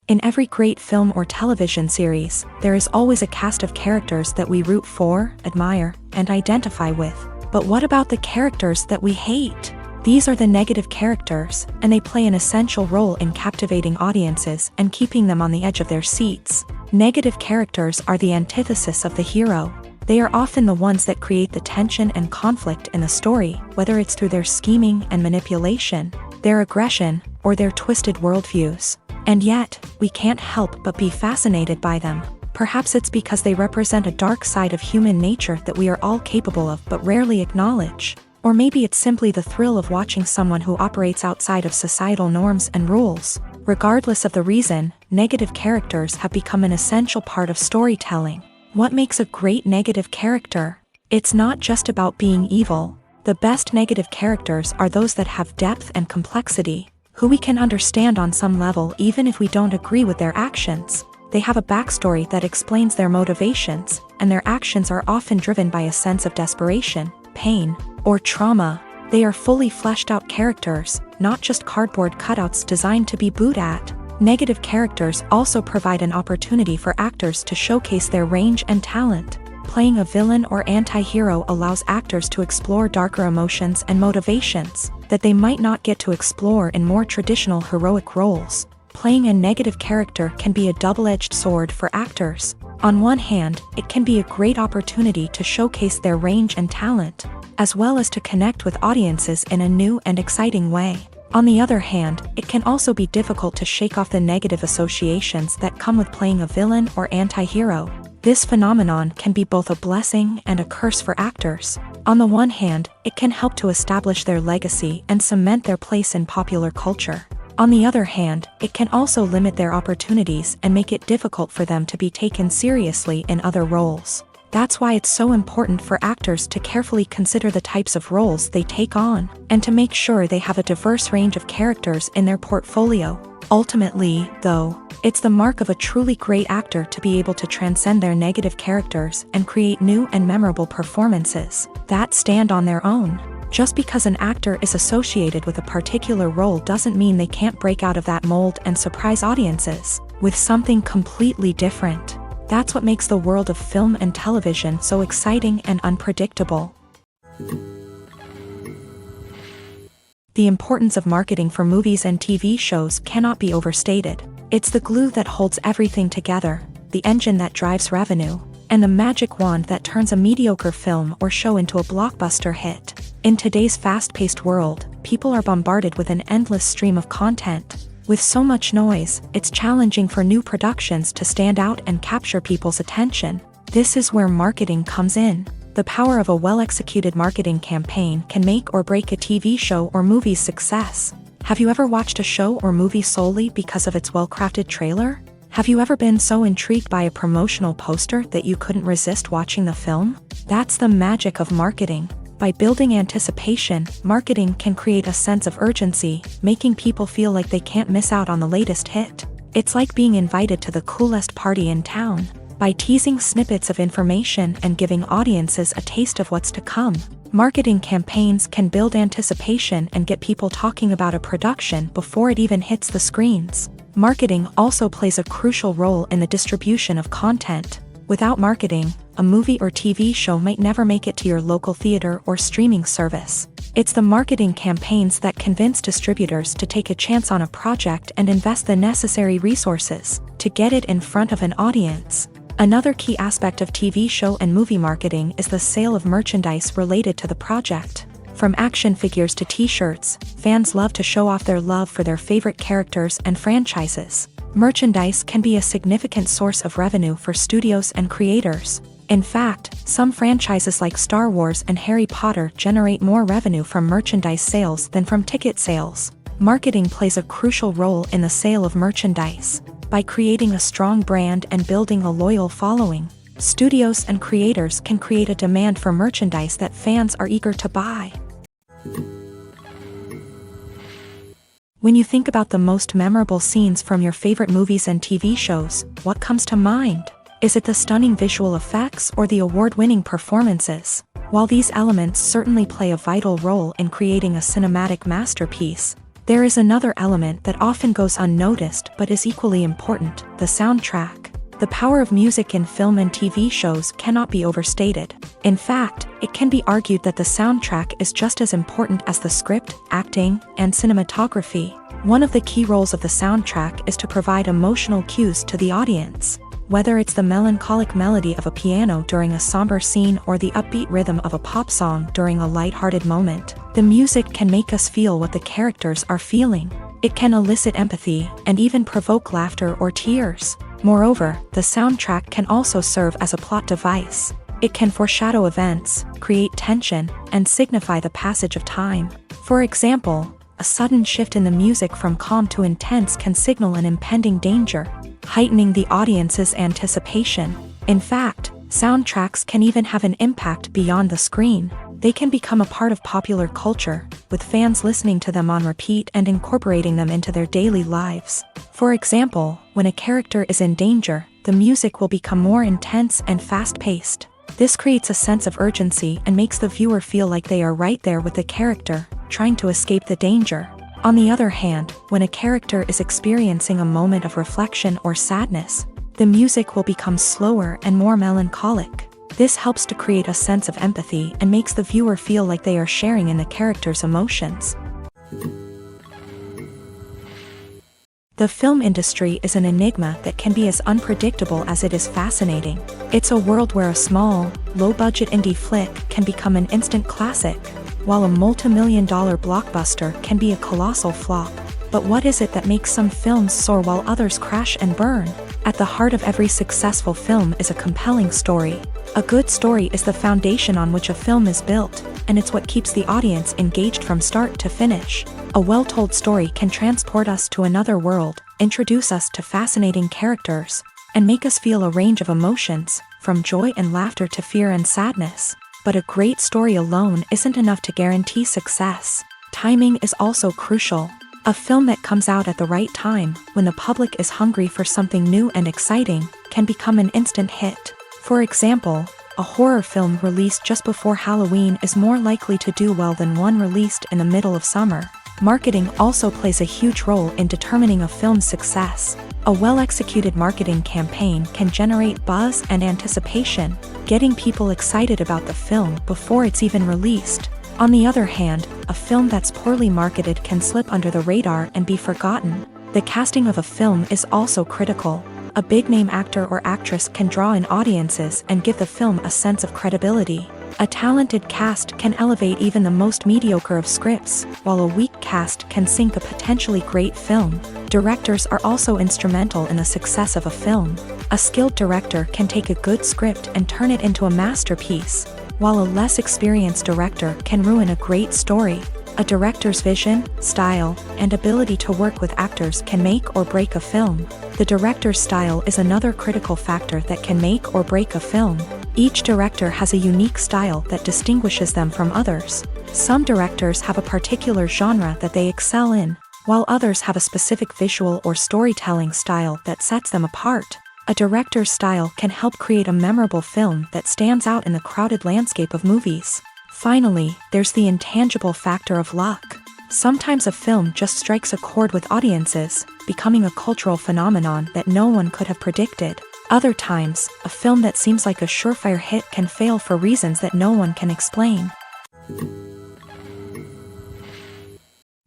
In every great film or television series, there is always a cast of characters that we root for, admire, and identify with. But what about the characters that we hate? These are the negative characters, and they play an essential role in captivating audiences and keeping them on the edge of their seats. Negative characters are the antithesis of the hero. They are often the ones that create the tension and conflict in the story, whether it's through their scheming and manipulation, their aggression, or their twisted worldviews. And yet, we can't help but be fascinated by them. Perhaps it's because they represent a dark side of human nature that we are all capable of but rarely acknowledge. Or maybe it's simply the thrill of watching someone who operates outside of societal norms and rules. Regardless of the reason, negative characters have become an essential part of storytelling. What makes a great negative character? It's not just about being evil. The best negative characters are those that have depth and complexity, who we can understand on some level even if we don't agree with their actions. They have a backstory that explains their motivations, and their actions are often driven by a sense of desperation, pain, or trauma. They are fully fleshed out characters, not just cardboard cutouts designed to be booed at. Negative characters also provide an opportunity for actors to showcase their range and talent. Playing a villain or anti-hero allows actors to explore darker emotions and motivations that they might not get to explore in more traditional heroic roles. Playing a negative character can be a double-edged sword for actors. On one hand, it can be a great opportunity to showcase their range and talent, as well as to connect with audiences in a new and exciting way. On the other hand, it can also be difficult to shake off the negative associations that come with playing a villain or anti-hero. This phenomenon can be both a blessing and a curse for actors. On the one hand, it can help to establish their legacy and cement their place in popular culture. On the other hand, it can also limit their opportunities and make it difficult for them to be taken seriously in other roles. That's why it's so important for actors to carefully consider the types of roles they take on, and to make sure they have a diverse range of characters in their portfolio. Ultimately, though, it's the mark of a truly great actor to be able to transcend their negative characters and create new and memorable performances that stand on their own. Just because an actor is associated with a particular role doesn't mean they can't break out of that mold and surprise audiences with something completely different. That's what makes the world of film and television so exciting and unpredictable. The importance of marketing for movies and TV shows cannot be overstated. It's the glue that holds everything together, the engine that drives revenue, and the magic wand that turns a mediocre film or show into a blockbuster hit. In today's fast-paced world, people are bombarded with an endless stream of content. With so much noise, it's challenging for new productions to stand out and capture people's attention. This is where marketing comes in. The power of a well-executed marketing campaign can make or break a TV show or movie's success. Have you ever watched a show or movie solely because of its well-crafted trailer? Have you ever been so intrigued by a promotional poster that you couldn't resist watching the film? That's the magic of marketing. By building anticipation, marketing can create a sense of urgency, making people feel like they can't miss out on the latest hit. It's like being invited to the coolest party in town. By teasing snippets of information and giving audiences a taste of what's to come, marketing campaigns can build anticipation and get people talking about a production before it even hits the screens. Marketing also plays a crucial role in the distribution of content. Without marketing, a movie or TV show might never make it to your local theater or streaming service. It's the marketing campaigns that convince distributors to take a chance on a project and invest the necessary resources to get it in front of an audience. Another key aspect of TV show and movie marketing is the sale of merchandise related to the project. From action figures to t-shirts, fans love to show off their love for their favorite characters and franchises. Merchandise can be a significant source of revenue for studios and creators. In fact, some franchises like Star Wars and Harry Potter generate more revenue from merchandise sales than from ticket sales. Marketing plays a crucial role in the sale of merchandise. By creating a strong brand and building a loyal following, studios and creators can create a demand for merchandise that fans are eager to buy. When you think about the most memorable scenes from your favorite movies and TV shows, what comes to mind? Is it the stunning visual effects or the award-winning performances? While these elements certainly play a vital role in creating a cinematic masterpiece, there is another element that often goes unnoticed but is equally important: the soundtrack. The power of music in film and TV shows cannot be overstated. In fact, it can be argued that the soundtrack is just as important as the script, acting, and cinematography. One of the key roles of the soundtrack is to provide emotional cues to the audience. Whether it's the melancholic melody of a piano during a somber scene or the upbeat rhythm of a pop song during a light-hearted moment, the music can make us feel what the characters are feeling. It can elicit empathy and even provoke laughter or tears. Moreover, the soundtrack can also serve as a plot device. It can foreshadow events, create tension, and signify the passage of time. For example, a sudden shift in the music from calm to intense can signal an impending danger, heightening the audience's anticipation. In fact, soundtracks can even have an impact beyond the screen. They can become a part of popular culture, with fans listening to them on repeat and incorporating them into their daily lives. For example, when a character is in danger, the music will become more intense and fast-paced. This creates a sense of urgency and makes the viewer feel like they are right there with the character, trying to escape the danger. On the other hand, when a character is experiencing a moment of reflection or sadness, the music will become slower and more melancholic. This helps to create a sense of empathy and makes the viewer feel like they are sharing in the character's emotions. The film industry is an enigma that can be as unpredictable as it is fascinating. It's a world where a small, low-budget indie flick can become an instant classic, while a multi-million-dollar blockbuster can be a colossal flop. But what is it that makes some films soar while others crash and burn? At the heart of every successful film is a compelling story. A good story is the foundation on which a film is built, and it's what keeps the audience engaged from start to finish. A well-told story can transport us to another world, introduce us to fascinating characters, and make us feel a range of emotions, from joy and laughter to fear and sadness. But a great story alone isn't enough to guarantee success. Timing is also crucial. A film that comes out at the right time, when the public is hungry for something new and exciting, can become an instant hit. For example, a horror film released just before Halloween is more likely to do well than one released in the middle of summer. Marketing also plays a huge role in determining a film's success. A well-executed marketing campaign can generate buzz and anticipation, getting people excited about the film before it's even released. On the other hand, a film that's poorly marketed can slip under the radar and be forgotten. The casting of a film is also critical. A big-name actor or actress can draw in audiences and give the film a sense of credibility. A talented cast can elevate even the most mediocre of scripts, while a weak cast can sink a potentially great film. Directors are also instrumental in the success of a film. A skilled director can take a good script and turn it into a masterpiece, while a less experienced director can ruin a great story. A director's vision, style, and ability to work with actors can make or break a film. The director's style is another critical factor that can make or break a film. Each director has a unique style that distinguishes them from others. Some directors have a particular genre that they excel in, while others have a specific visual or storytelling style that sets them apart. A director's style can help create a memorable film that stands out in the crowded landscape of movies. Finally, there's the intangible factor of luck. Sometimes a film just strikes a chord with audiences, becoming a cultural phenomenon that no one could have predicted. Other times, a film that seems like a surefire hit can fail for reasons that no one can explain.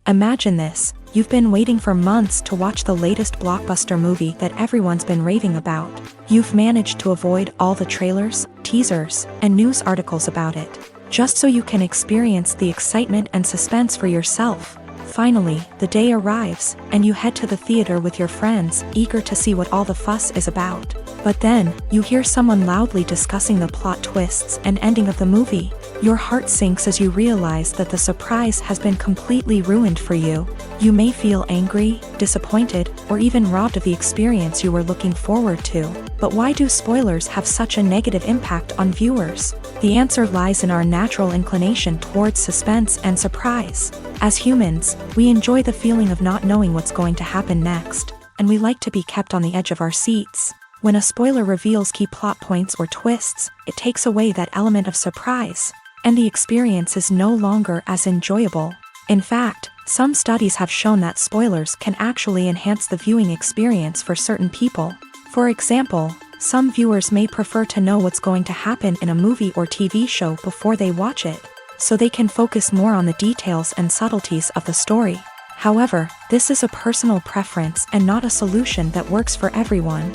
Imagine this: you've been waiting for months to watch the latest blockbuster movie that everyone's been raving about. You've managed to avoid all the trailers, teasers, and news articles about it, just so you can experience the excitement and suspense for yourself. Finally, the day arrives, and you head to the theater with your friends, eager to see what all the fuss is about. But then, you hear someone loudly discussing the plot twists and ending of the movie. Your heart sinks as you realize that the surprise has been completely ruined for you. You may feel angry, disappointed, or even robbed of the experience you were looking forward to. But why do spoilers have such a negative impact on viewers? The answer lies in our natural inclination towards suspense and surprise. As humans, we enjoy the feeling of not knowing what's going to happen next, and we like to be kept on the edge of our seats. When a spoiler reveals key plot points or twists, it takes away that element of surprise, and the experience is no longer as enjoyable. In fact, some studies have shown that spoilers can actually enhance the viewing experience for certain people. For example, some viewers may prefer to know what's going to happen in a movie or TV show before they watch it, so they can focus more on the details and subtleties of the story. However, this is a personal preference and not a solution that works for everyone.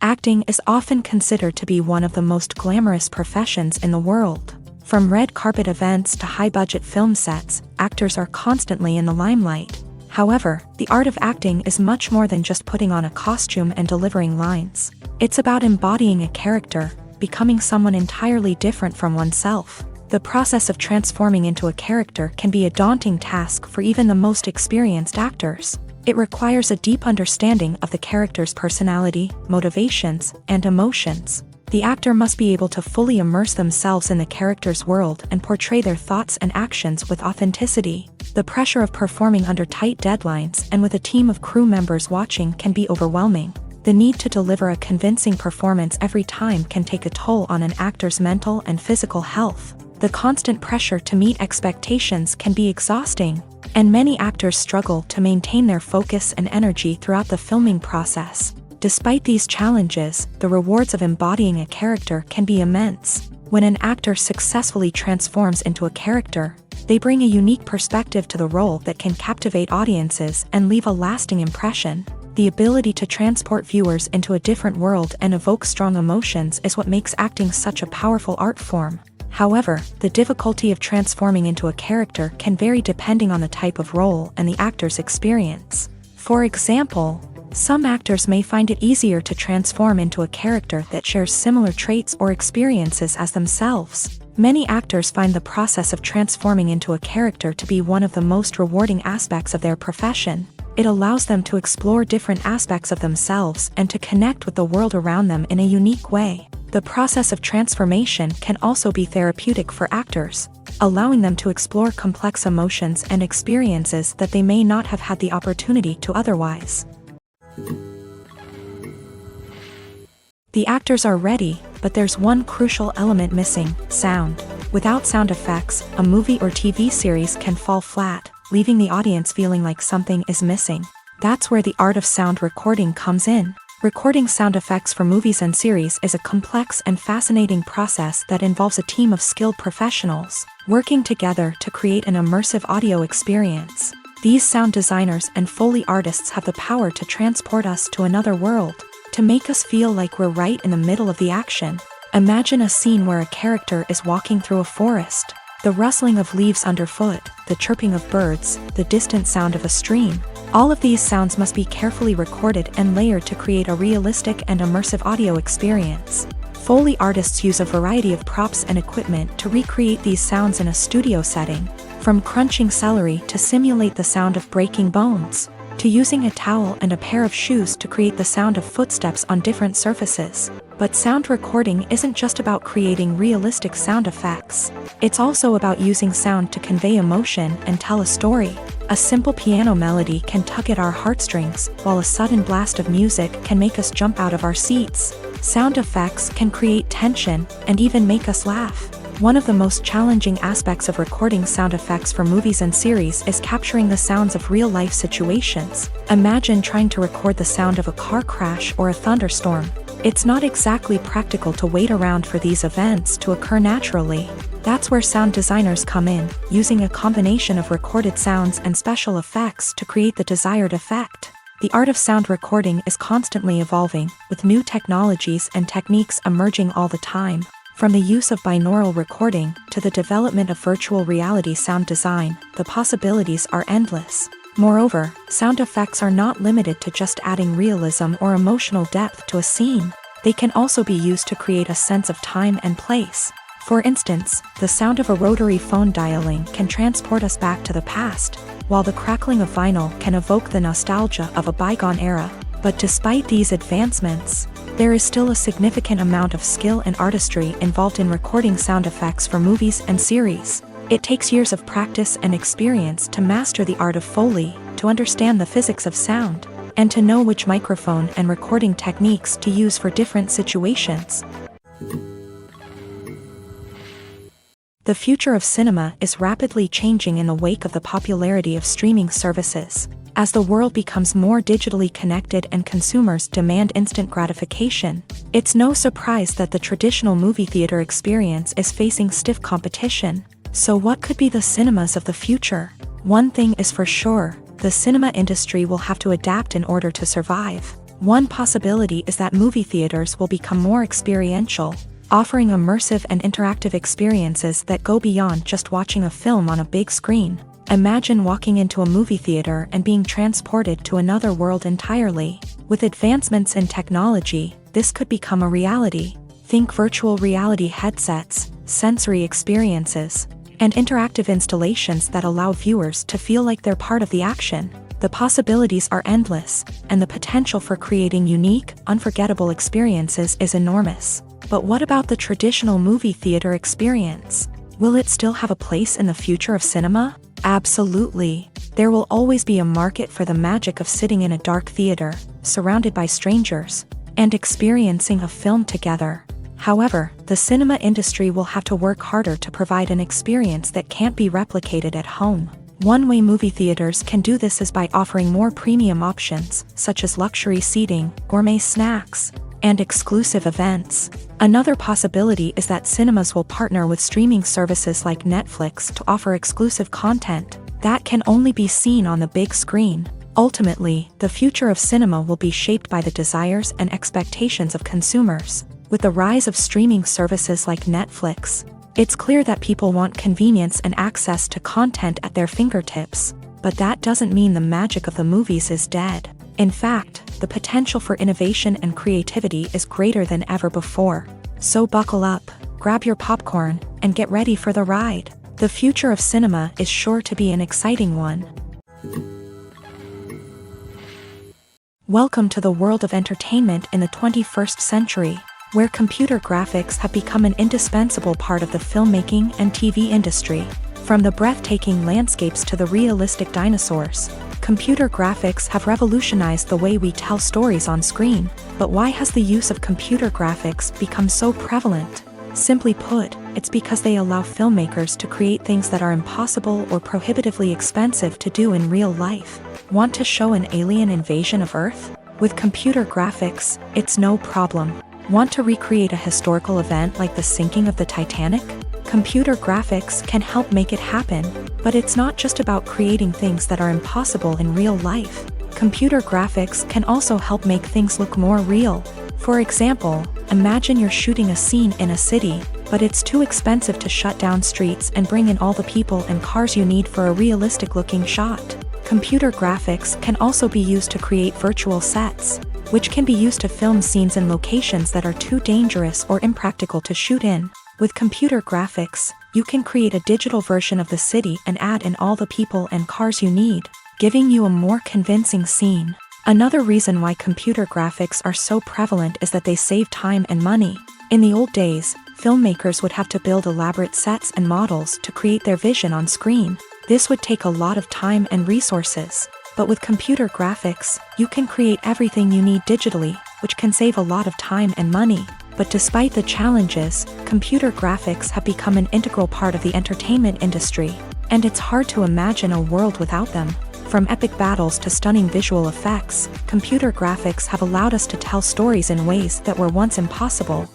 Acting is often considered to be one of the most glamorous professions in the world. From red carpet events to high-budget film sets, actors are constantly in the limelight. However, the art of acting is much more than just putting on a costume and delivering lines. It's about embodying a character, becoming someone entirely different from oneself. The process of transforming into a character can be a daunting task for even the most experienced actors. It requires a deep understanding of the character's personality, motivations, and emotions. The actor must be able to fully immerse themselves in the character's world and portray their thoughts and actions with authenticity. The pressure of performing under tight deadlines and with a team of crew members watching can be overwhelming. The need to deliver a convincing performance every time can take a toll on an actor's mental and physical health. The constant pressure to meet expectations can be exhausting, and many actors struggle to maintain their focus and energy throughout the filming process. Despite these challenges, the rewards of embodying a character can be immense. When an actor successfully transforms into a character, they bring a unique perspective to the role that can captivate audiences and leave a lasting impression. The ability to transport viewers into a different world and evoke strong emotions is what makes acting such a powerful art form. However, the difficulty of transforming into a character can vary depending on the type of role and the actor's experience. For example, some actors may find it easier to transform into a character that shares similar traits or experiences as themselves. Many actors find the process of transforming into a character to be one of the most rewarding aspects of their profession. It allows them to explore different aspects of themselves and to connect with the world around them in a unique way. The process of transformation can also be therapeutic for actors, allowing them to explore complex emotions and experiences that they may not have had the opportunity to otherwise. The actors are ready, but there's one crucial element missing: sound. Without sound effects, a movie or TV series can fall flat, leaving the audience feeling like something is missing. That's where the art of sound recording comes in. Recording sound effects for movies and series is a complex and fascinating process that involves a team of skilled professionals working together to create an immersive audio experience. These sound designers and Foley artists have the power to transport us to another world, to make us feel like we're right in the middle of the action. Imagine a scene where a character is walking through a forest. The rustling of leaves underfoot, the chirping of birds, the distant sound of a stream. All of these sounds must be carefully recorded and layered to create a realistic and immersive audio experience. Foley artists use a variety of props and equipment to recreate these sounds in a studio setting, from crunching celery to simulate the sound of breaking bones, to using a towel and a pair of shoes to create the sound of footsteps on different surfaces. But sound recording isn't just about creating realistic sound effects. It's also about using sound to convey emotion and tell a story. A simple piano melody can tug at our heartstrings, while a sudden blast of music can make us jump out of our seats. Sound effects can create tension and even make us laugh. One of the most challenging aspects of recording sound effects for movies and series is capturing the sounds of real-life situations. Imagine trying to record the sound of a car crash or a thunderstorm. It's not exactly practical to wait around for these events to occur naturally. That's where sound designers come in, using a combination of recorded sounds and special effects to create the desired effect. The art of sound recording is constantly evolving, with new technologies and techniques emerging all the time. From the use of binaural recording to the development of virtual reality sound design, the possibilities are endless. Moreover, sound effects are not limited to just adding realism or emotional depth to a scene. They can also be used to create a sense of time and place. For instance, the sound of a rotary phone dialing can transport us back to the past, while the crackling of vinyl can evoke the nostalgia of a bygone era. But despite these advancements, there is still a significant amount of skill and artistry involved in recording sound effects for movies and series. It takes years of practice and experience to master the art of Foley, to understand the physics of sound, and to know which microphone and recording techniques to use for different situations. The future of cinema is rapidly changing in the wake of the popularity of streaming services. As the world becomes more digitally connected and consumers demand instant gratification, it's no surprise that the traditional movie theater experience is facing stiff competition. So what could be the cinemas of the future? One thing is for sure, the cinema industry will have to adapt in order to survive. One possibility is that movie theaters will become more experiential, offering immersive and interactive experiences that go beyond just watching a film on a big screen. Imagine walking into a movie theater and being transported to another world entirely. With advancements in technology, this could become a reality. Think virtual reality headsets, sensory experiences, and interactive installations that allow viewers to feel like they're part of the action. The possibilities are endless, and the potential for creating unique, unforgettable experiences is enormous. But what about the traditional movie theater experience? Will it still have a place in the future of cinema? Absolutely. There will always be a market for the magic of sitting in a dark theater, surrounded by strangers, and experiencing a film together. However, the cinema industry will have to work harder to provide an experience that can't be replicated at home. One way movie theaters can do this is by offering more premium options, such as luxury seating, gourmet snacks, and exclusive events. Another possibility is that cinemas will partner with streaming services like Netflix to offer exclusive content that can only be seen on the big screen. Ultimately, the future of cinema will be shaped by the desires and expectations of consumers. With the rise of streaming services like Netflix, it's clear that people want convenience and access to content at their fingertips. But that doesn't mean the magic of the movies is dead. In fact, the potential for innovation and creativity is greater than ever before. So buckle up, grab your popcorn, and get ready for the ride. The future of cinema is sure to be an exciting one. Welcome to the world of entertainment in the 21st century, where computer graphics have become an indispensable part of the filmmaking and TV industry. From the breathtaking landscapes to the realistic dinosaurs, computer graphics have revolutionized the way we tell stories on screen. But why has the use of computer graphics become so prevalent? Simply put, it's because they allow filmmakers to create things that are impossible or prohibitively expensive to do in real life. Want to show an alien invasion of Earth? With computer graphics, it's no problem. Want to recreate a historical event like the sinking of the Titanic? Computer graphics can help make it happen. But it's not just about creating things that are impossible in real life. Computer graphics can also help make things look more real. For example, imagine you're shooting a scene in a city, but it's too expensive to shut down streets and bring in all the people and cars you need for a realistic-looking shot. Computer graphics can also be used to create virtual sets, which can be used to film scenes in locations that are too dangerous or impractical to shoot in. With computer graphics, you can create a digital version of the city and add in all the people and cars you need, giving you a more convincing scene. Another reason why computer graphics are so prevalent is that they save time and money. In the old days, filmmakers would have to build elaborate sets and models to create their vision on screen. This would take a lot of time and resources. But with computer graphics, you can create everything you need digitally, which can save a lot of time and money. But despite the challenges, computer graphics have become an integral part of the entertainment industry, and it's hard to imagine a world without them. From epic battles to stunning visual effects, computer graphics have allowed us to tell stories in ways that were once impossible.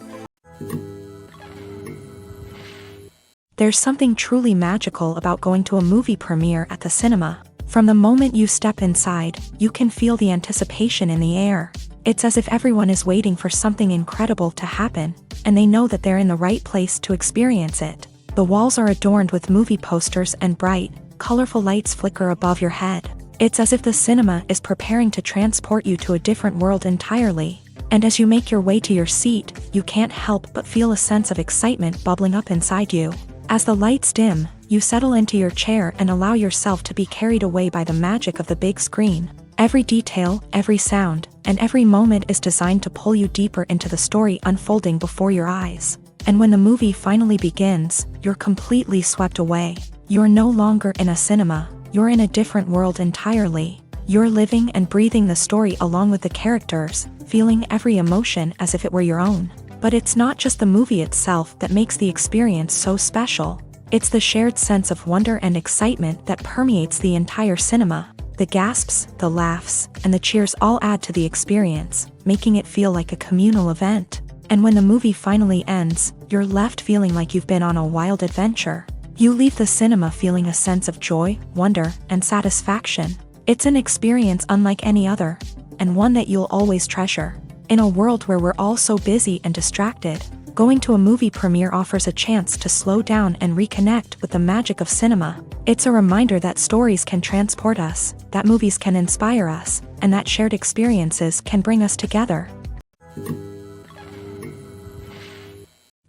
There's something truly magical about going to a movie premiere at the cinema. From the moment you step inside, you can feel the anticipation in the air. It's as if everyone is waiting for something incredible to happen, and they know that they're in the right place to experience it. The walls are adorned with movie posters and bright, colorful lights flicker above your head. It's as if the cinema is preparing to transport you to a different world entirely. And as you make your way to your seat, you can't help but feel a sense of excitement bubbling up inside you. As the lights dim, you settle into your chair and allow yourself to be carried away by the magic of the big screen. Every detail, every sound, and every moment is designed to pull you deeper into the story unfolding before your eyes. And when the movie finally begins, you're completely swept away. You're no longer in a cinema, you're in a different world entirely. You're living and breathing the story along with the characters, feeling every emotion as if it were your own. But it's not just the movie itself that makes the experience so special. It's the shared sense of wonder and excitement that permeates the entire cinema. The gasps, the laughs, and the cheers all add to the experience, making it feel like a communal event. And when the movie finally ends, you're left feeling like you've been on a wild adventure. You leave the cinema feeling a sense of joy, wonder, and satisfaction. It's an experience unlike any other, and one that you'll always treasure. In a world where we're all so busy and distracted, going to a movie premiere offers a chance to slow down and reconnect with the magic of cinema. It's a reminder that stories can transport us, that movies can inspire us, and that shared experiences can bring us together.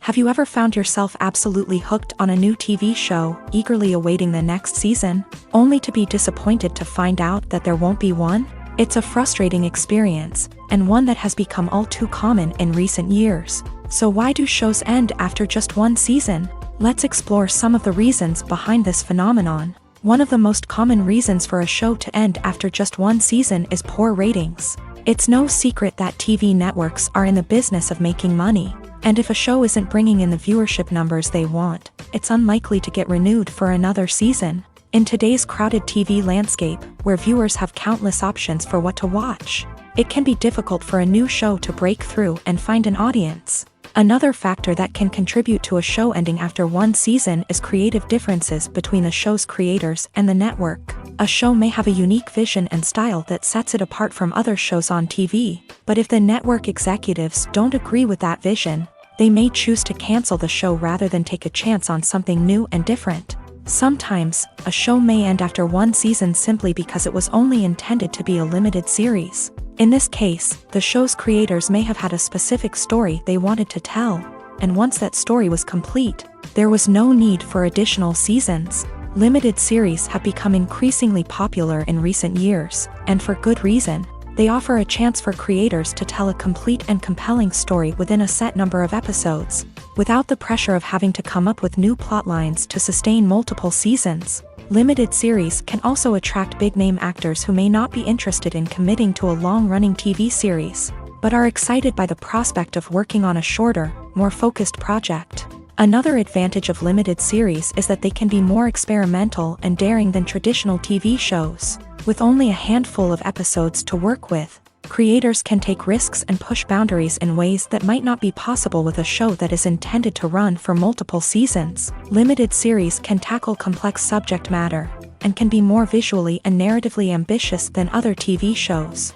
Have you ever found yourself absolutely hooked on a new TV show, eagerly awaiting the next season, only to be disappointed to find out that there won't be one? It's a frustrating experience, and one that has become all too common in recent years. So why do shows end after just one season? Let's explore some of the reasons behind this phenomenon. One of the most common reasons for a show to end after just one season is poor ratings. It's no secret that TV networks are in the business of making money. And if a show isn't bringing in the viewership numbers they want, it's unlikely to get renewed for another season. In today's crowded TV landscape, where viewers have countless options for what to watch, it can be difficult for a new show to break through and find an audience. Another factor that can contribute to a show ending after one season is creative differences between the show's creators and the network. A show may have a unique vision and style that sets it apart from other shows on TV, but if the network executives don't agree with that vision, they may choose to cancel the show rather than take a chance on something new and different. Sometimes, a show may end after one season simply because it was only intended to be a limited series. In this case, the show's creators may have had a specific story they wanted to tell, and once that story was complete, there was no need for additional seasons. Limited series have become increasingly popular in recent years, and for good reason. They offer a chance for creators to tell a complete and compelling story within a set number of episodes, without the pressure of having to come up with new plotlines to sustain multiple seasons. Limited series can also attract big-name actors who may not be interested in committing to a long-running TV series, but are excited by the prospect of working on a shorter, more focused project. Another advantage of limited series is that they can be more experimental and daring than traditional TV shows. With only a handful of episodes to work with, creators can take risks and push boundaries in ways that might not be possible with a show that is intended to run for multiple seasons. Limited series can tackle complex subject matter, and can be more visually and narratively ambitious than other TV shows.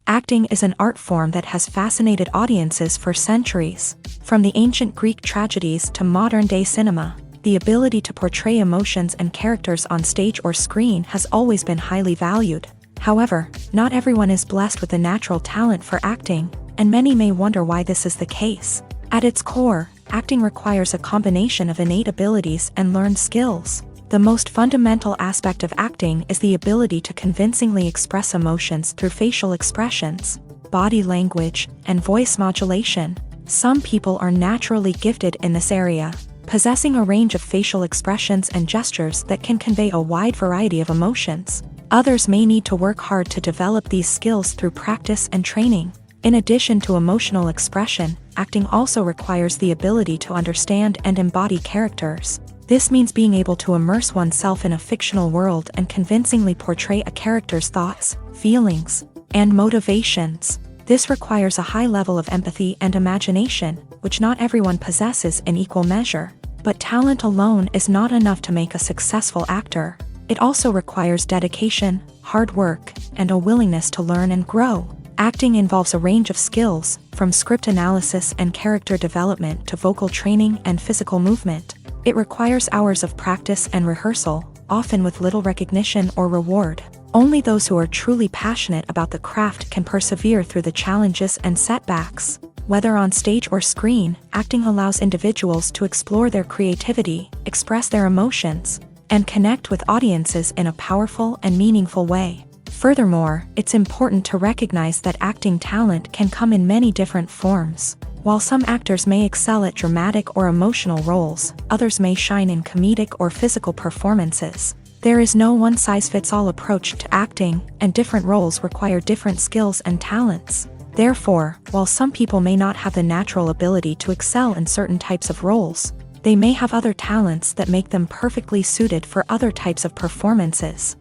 Acting is an art form that has fascinated audiences for centuries. From the ancient Greek tragedies to modern-day cinema, the ability to portray emotions and characters on stage or screen has always been highly valued. However, not everyone is blessed with a natural talent for acting, and many may wonder why this is the case. At its core, acting requires a combination of innate abilities and learned skills. The most fundamental aspect of acting is the ability to convincingly express emotions through facial expressions, body language, and voice modulation. Some people are naturally gifted in this area, possessing a range of facial expressions and gestures that can convey a wide variety of emotions. Others may need to work hard to develop these skills through practice and training. In addition to emotional expression, acting also requires the ability to understand and embody characters. This means being able to immerse oneself in a fictional world and convincingly portray a character's thoughts, feelings, and motivations. This requires a high level of empathy and imagination, which not everyone possesses in equal measure. But talent alone is not enough to make a successful actor. It also requires dedication, hard work, and a willingness to learn and grow. Acting involves a range of skills, from script analysis and character development to vocal training and physical movement. It requires hours of practice and rehearsal, often with little recognition or reward. Only those who are truly passionate about the craft can persevere through the challenges and setbacks. Whether on stage or screen, acting allows individuals to explore their creativity, express their emotions, and connect with audiences in a powerful and meaningful way. Furthermore, it's important to recognize that acting talent can come in many different forms. While some actors may excel at dramatic or emotional roles, others may shine in comedic or physical performances. There is no one-size-fits-all approach to acting, and different roles require different skills and talents. Therefore, while some people may not have the natural ability to excel in certain types of roles, they may have other talents that make them perfectly suited for other types of performances.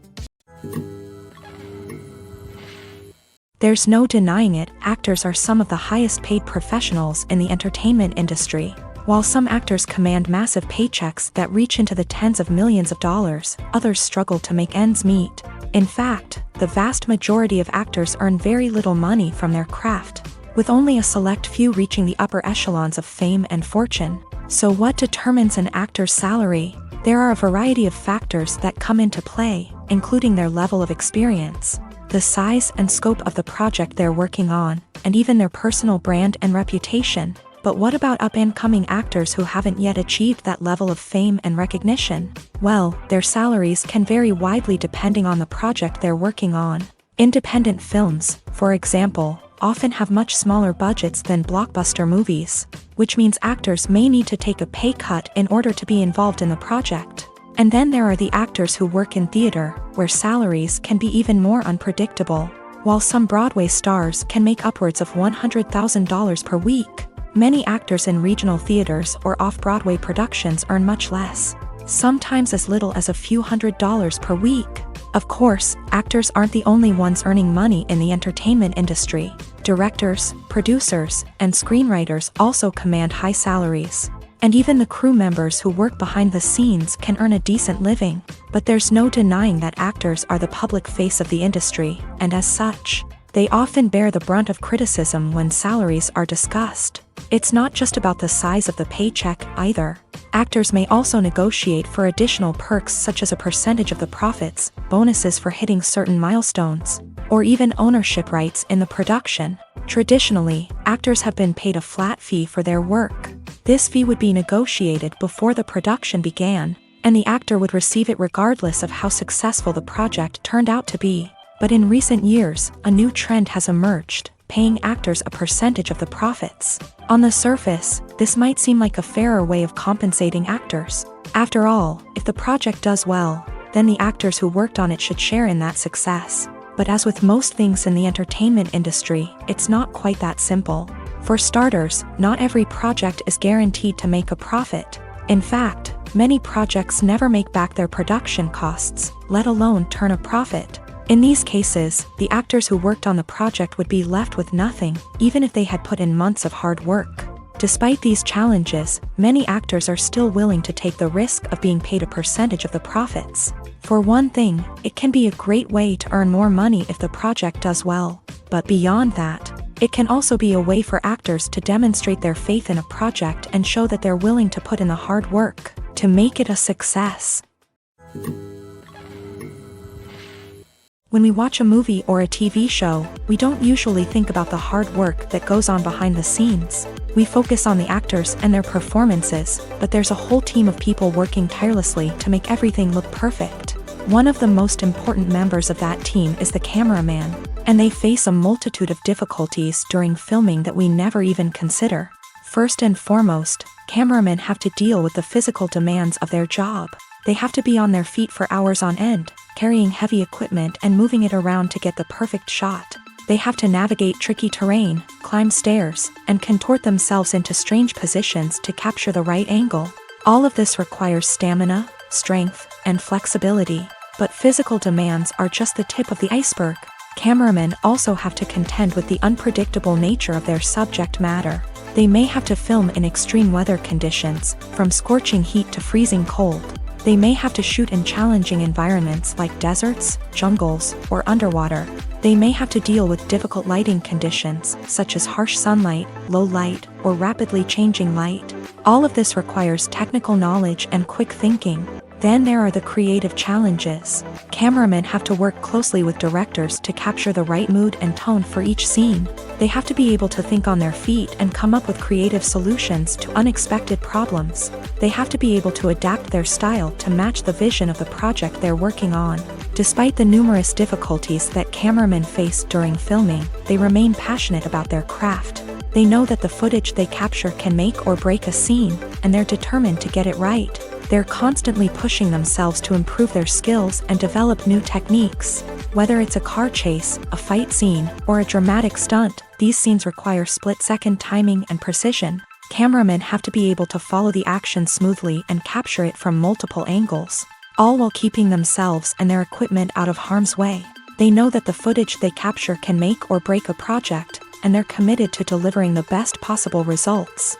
There's no denying it, actors are some of the highest-paid professionals in the entertainment industry. While some actors command massive paychecks that reach into the tens of millions of dollars, others struggle to make ends meet. In fact, the vast majority of actors earn very little money from their craft, with only a select few reaching the upper echelons of fame and fortune. So what determines an actor's salary? There are a variety of factors that come into play, including their level of experience, the size and scope of the project they're working on, and even their personal brand and reputation. But what about up-and-coming actors who haven't yet achieved that level of fame and recognition? Well, their salaries can vary widely depending on the project they're working on. Independent films, for example, often have much smaller budgets than blockbuster movies, which means actors may need to take a pay cut in order to be involved in the project. And then there are the actors who work in theater, where salaries can be even more unpredictable. While some Broadway stars can make upwards of $100,000 per week, many actors in regional theaters or off-Broadway productions earn much less, sometimes as little as a few $100s per week. Of course, actors aren't the only ones earning money in the entertainment industry. Directors, producers, and screenwriters also command high salaries. And even the crew members who work behind the scenes can earn a decent living. But there's no denying that actors are the public face of the industry, and as such, they often bear the brunt of criticism when salaries are discussed. It's not just about the size of the paycheck either. Actors may also negotiate for additional perks such as a percentage of the profits, bonuses for hitting certain milestones, or even ownership rights in the production. Traditionally, actors have been paid a flat fee for their work. This fee would be negotiated before the production began, and the actor would receive it regardless of how successful the project turned out to be. But in recent years, a new trend has emerged, paying actors a percentage of the profits. On the surface, this might seem like a fairer way of compensating actors. After all, if the project does well, then the actors who worked on it should share in that success. But as with most things in the entertainment industry, it's not quite that simple. For starters, not every project is guaranteed to make a profit. In fact, many projects never make back their production costs, let alone turn a profit. In these cases, the actors who worked on the project would be left with nothing, even if they had put in months of hard work. Despite these challenges, many actors are still willing to take the risk of being paid a percentage of the profits. For one thing, it can be a great way to earn more money if the project does well. But beyond that, it can also be a way for actors to demonstrate their faith in a project and show that they're willing to put in the hard work to make it a success. When we watch a movie or a TV show, we don't usually think about the hard work that goes on behind the scenes. We focus on the actors and their performances, but there's a whole team of people working tirelessly to make everything look perfect. One of the most important members of that team is the cameraman, and they face a multitude of difficulties during filming that we never even consider. First and foremost, cameramen have to deal with the physical demands of their job. They have to be on their feet for hours on end, carrying heavy equipment and moving it around to get the perfect shot. They have to navigate tricky terrain, climb stairs, and contort themselves into strange positions to capture the right angle. All of this requires stamina, strength, and flexibility. But physical demands are just the tip of the iceberg. Cameramen also have to contend with the unpredictable nature of their subject matter. They may have to film in extreme weather conditions, from scorching heat to freezing cold. They may have to shoot in challenging environments like deserts, jungles, or underwater. They may have to deal with difficult lighting conditions, such as harsh sunlight, low light, or rapidly changing light. All of this requires technical knowledge and quick thinking. Then there are the creative challenges. Cameramen have to work closely with directors to capture the right mood and tone for each scene. They have to be able to think on their feet and come up with creative solutions to unexpected problems. They have to be able to adapt their style to match the vision of the project they're working on. Despite the numerous difficulties that cameramen face during filming, they remain passionate about their craft. They know that the footage they capture can make or break a scene, and they're determined to get it right. They're constantly pushing themselves to improve their skills and develop new techniques. Whether it's a car chase, a fight scene, or a dramatic stunt, these scenes require split-second timing and precision. Cameramen have to be able to follow the action smoothly and capture it from multiple angles, all while keeping themselves and their equipment out of harm's way. They know that the footage they capture can make or break a project, and they're committed to delivering the best possible results.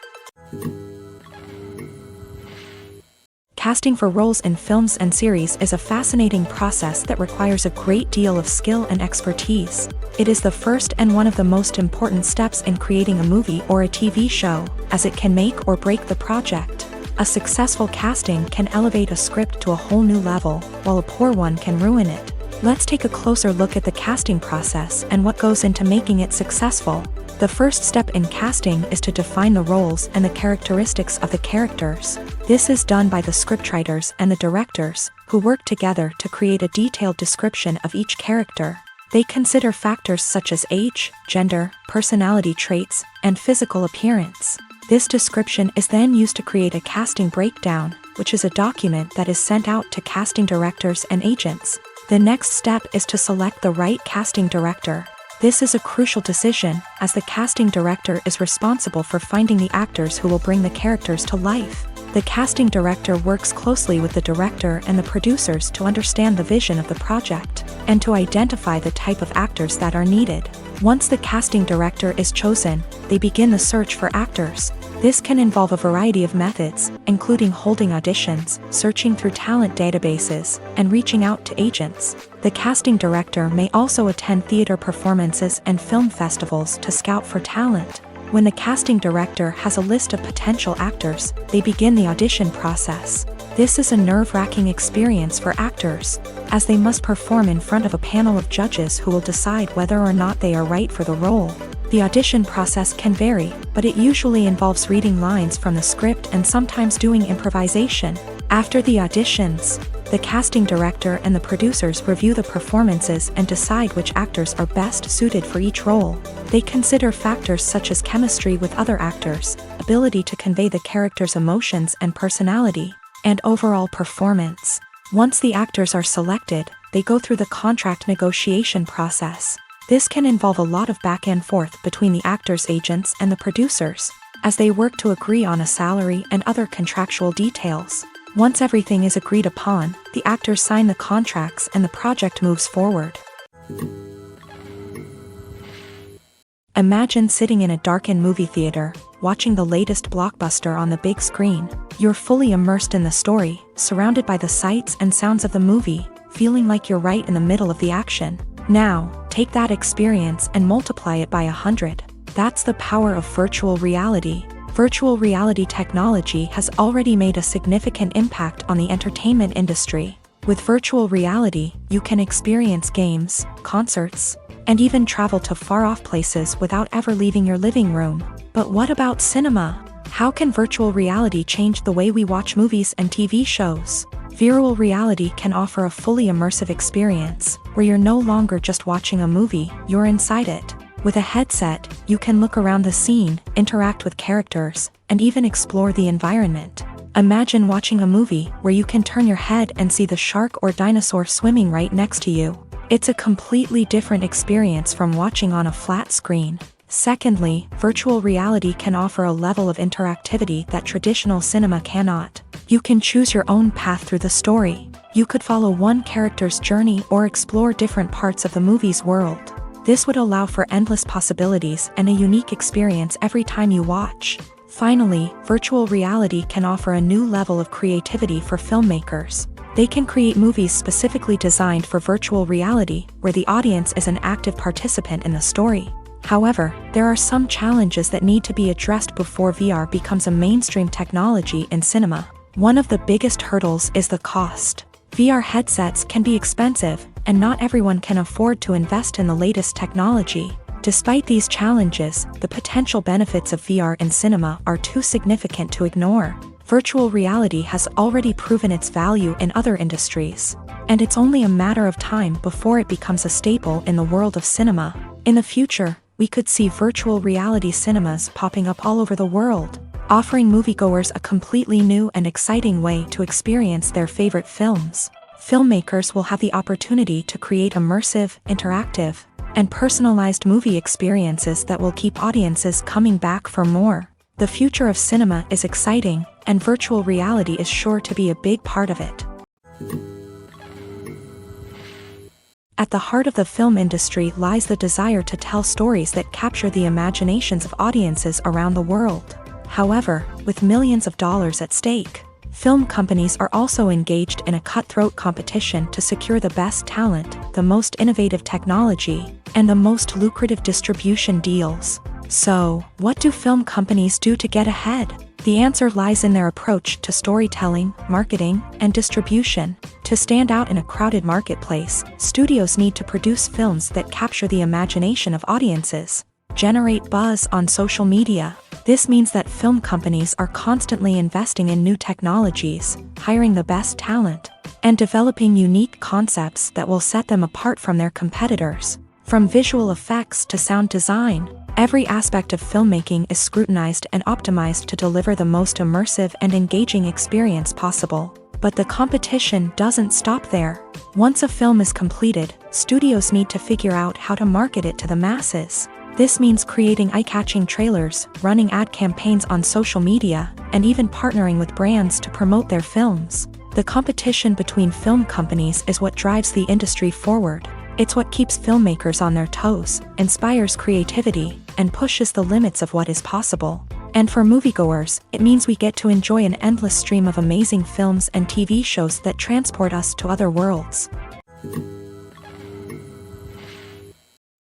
Casting for roles in films and series is a fascinating process that requires a great deal of skill and expertise. It is the first and one of the most important steps in creating a movie or a TV show, as it can make or break the project. A successful casting can elevate a script to a whole new level, while a poor one can ruin it. Let's take a closer look at the casting process and what goes into making it successful. The first step in casting is to define the roles and the characteristics of the characters. This is done by the scriptwriters and the directors, who work together to create a detailed description of each character. They consider factors such as age, gender, personality traits, and physical appearance. This description is then used to create a casting breakdown, which is a document that is sent out to casting directors and agents. The next step is to select the right casting director. This is a crucial decision, as the casting director is responsible for finding the actors who will bring the characters to life. The casting director works closely with the director and the producers to understand the vision of the project, and to identify the type of actors that are needed. Once the casting director is chosen, they begin the search for actors. This can involve a variety of methods, including holding auditions, searching through talent databases, and reaching out to agents. The casting director may also attend theater performances and film festivals to scout for talent. When the casting director has a list of potential actors, they begin the audition process. This is a nerve-wracking experience for actors, as they must perform in front of a panel of judges who will decide whether or not they are right for the role. The audition process can vary, but it usually involves reading lines from the script and sometimes doing improvisation. After the auditions, the casting director and the producers review the performances and decide which actors are best suited for each role. They consider factors such as chemistry with other actors, ability to convey the character's emotions and personality, and overall performance. Once the actors are selected, they go through the contract negotiation process. This can involve a lot of back and forth between the actors' agents and the producers, as they work to agree on a salary and other contractual details. Once everything is agreed upon, the actors sign the contracts and the project moves forward. Imagine sitting in a darkened movie theater, watching the latest blockbuster on the big screen. You're fully immersed in the story, surrounded by the sights and sounds of the movie, feeling like you're right in the middle of the action. Now, take that experience and multiply it by 100. That's the power of virtual reality. Virtual reality technology has already made a significant impact on the entertainment industry. With virtual reality, you can experience games, concerts, and even travel to far-off places without ever leaving your living room. But what about cinema? How can virtual reality change the way we watch movies and TV shows? Virtual reality can offer a fully immersive experience, where you're no longer just watching a movie, you're inside it. With a headset, you can look around the scene, interact with characters, and even explore the environment. Imagine watching a movie where you can turn your head and see the shark or dinosaur swimming right next to you. It's a completely different experience from watching on a flat screen. Secondly, virtual reality can offer a level of interactivity that traditional cinema cannot. You can choose your own path through the story. You could follow one character's journey or explore different parts of the movie's world. This would allow for endless possibilities and a unique experience every time you watch. Finally, virtual reality can offer a new level of creativity for filmmakers. They can create movies specifically designed for virtual reality, where the audience is an active participant in the story. However, there are some challenges that need to be addressed before VR becomes a mainstream technology in cinema. One of the biggest hurdles is the cost. VR headsets can be expensive, and not everyone can afford to invest in the latest technology. Despite these challenges, the potential benefits of VR in cinema are too significant to ignore. Virtual reality has already proven its value in other industries, and it's only a matter of time before it becomes a staple in the world of cinema. In the future, we could see virtual reality cinemas popping up all over the world, offering moviegoers a completely new and exciting way to experience their favorite films. Filmmakers will have the opportunity to create immersive, interactive, and personalized movie experiences that will keep audiences coming back for more. The future of cinema is exciting, and virtual reality is sure to be a big part of it. At the heart of the film industry lies the desire to tell stories that capture the imaginations of audiences around the world. However, with millions of dollars at stake, film companies are also engaged in a cutthroat competition to secure the best talent, the most innovative technology, and the most lucrative distribution deals. So, what do film companies do to get ahead? The answer lies in their approach to storytelling, marketing, and distribution. To stand out in a crowded marketplace, studios need to produce films that capture the imagination of audiences, generate buzz on social media. This means that film companies are constantly investing in new technologies, hiring the best talent, and developing unique concepts that will set them apart from their competitors. From visual effects to sound design, every aspect of filmmaking is scrutinized and optimized to deliver the most immersive and engaging experience possible. But the competition doesn't stop there. Once a film is completed, studios need to figure out how to market it to the masses. This means creating eye-catching trailers, running ad campaigns on social media, and even partnering with brands to promote their films. The competition between film companies is what drives the industry forward. It's what keeps filmmakers on their toes, inspires creativity, and pushes the limits of what is possible. And for moviegoers, it means we get to enjoy an endless stream of amazing films and TV shows that transport us to other worlds.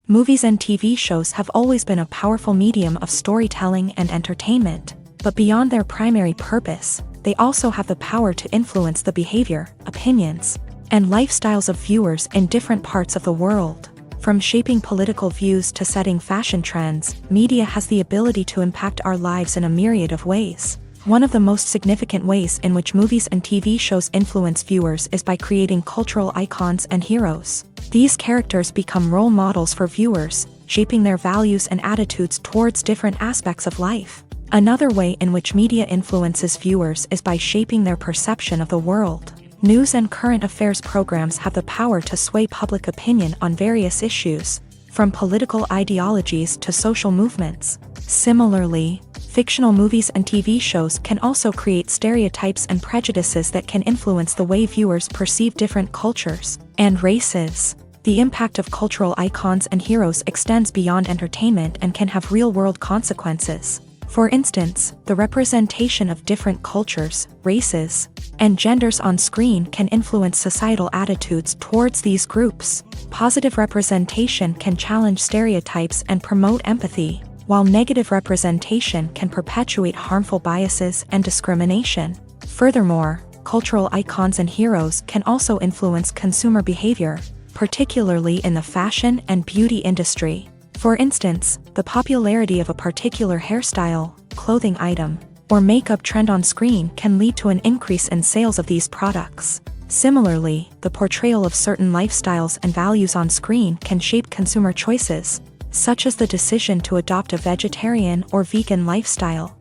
Movies and TV shows have always been a powerful medium of storytelling and entertainment, but beyond their primary purpose, they also have the power to influence the behavior, opinions, and lifestyles of viewers in different parts of the world. From shaping political views to setting fashion trends, media has the ability to impact our lives in a myriad of ways. One of the most significant ways in which movies and TV shows influence viewers is by creating cultural icons and heroes. These characters become role models for viewers, shaping their values and attitudes towards different aspects of life. Another way in which media influences viewers is by shaping their perception of the world. News and current affairs programs have the power to sway public opinion on various issues, from political ideologies to social movements. Similarly, fictional movies and TV shows can also create stereotypes and prejudices that can influence the way viewers perceive different cultures and races. The impact of cultural icons and heroes extends beyond entertainment and can have real-world consequences. For instance, the representation of different cultures, races, and genders on screen can influence societal attitudes towards these groups. Positive representation can challenge stereotypes and promote empathy, while negative representation can perpetuate harmful biases and discrimination. Furthermore, cultural icons and heroes can also influence consumer behavior, particularly in the fashion and beauty industry. For instance, the popularity of a particular hairstyle, clothing item, or makeup trend on screen can lead to an increase in sales of these products. Similarly, the portrayal of certain lifestyles and values on screen can shape consumer choices, such as the decision to adopt a vegetarian or vegan lifestyle.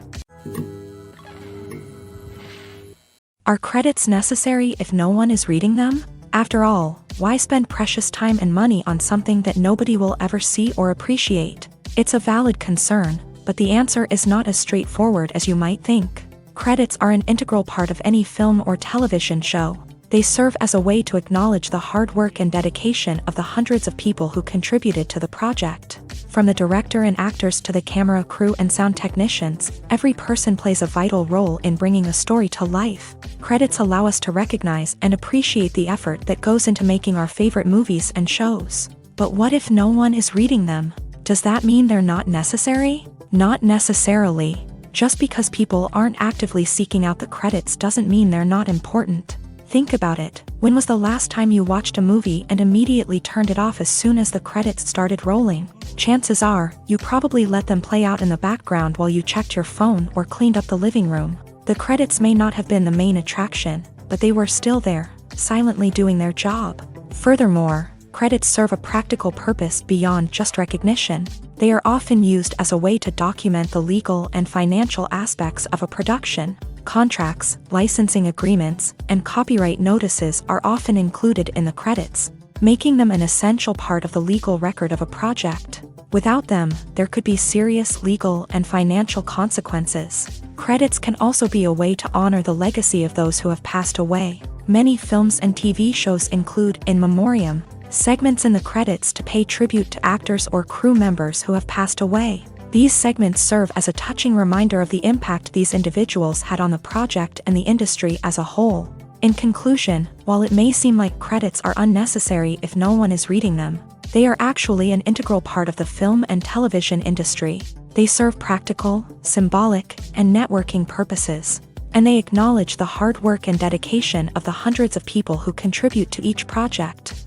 Are credits necessary if no one is reading them? After all, why spend precious time and money on something that nobody will ever see or appreciate? It's a valid concern, but the answer is not as straightforward as you might think. Credits are an integral part of any film or television show. They serve as a way to acknowledge the hard work and dedication of the hundreds of people who contributed to the project. From the director and actors to the camera crew and sound technicians, every person plays a vital role in bringing a story to life. Credits allow us to recognize and appreciate the effort that goes into making our favorite movies and shows. But what if no one is reading them? Does that mean they're not necessary? Not necessarily. Just because people aren't actively seeking out the credits doesn't mean they're not important. Think about it. When was the last time you watched a movie and immediately turned it off as soon as the credits started rolling? Chances are, you probably let them play out in the background while you checked your phone or cleaned up the living room. The credits may not have been the main attraction, but they were still there, silently doing their job. Furthermore, credits serve a practical purpose beyond just recognition. They are often used as a way to document the legal and financial aspects of a production. Contracts, licensing agreements, and copyright notices are often included in the credits, making them an essential part of the legal record of a project. Without them, there could be serious legal and financial consequences. Credits can also be a way to honor the legacy of those who have passed away. Many films and TV shows include in memoriam segments in the credits to pay tribute to actors or crew members who have passed away. These segments serve as a touching reminder of the impact these individuals had on the project and the industry as a whole. In conclusion, while it may seem like credits are unnecessary if no one is reading them, They are actually an integral part of the film and television industry. They serve practical, symbolic, and networking purposes. And they acknowledge the hard work and dedication of the hundreds of people who contribute to each project.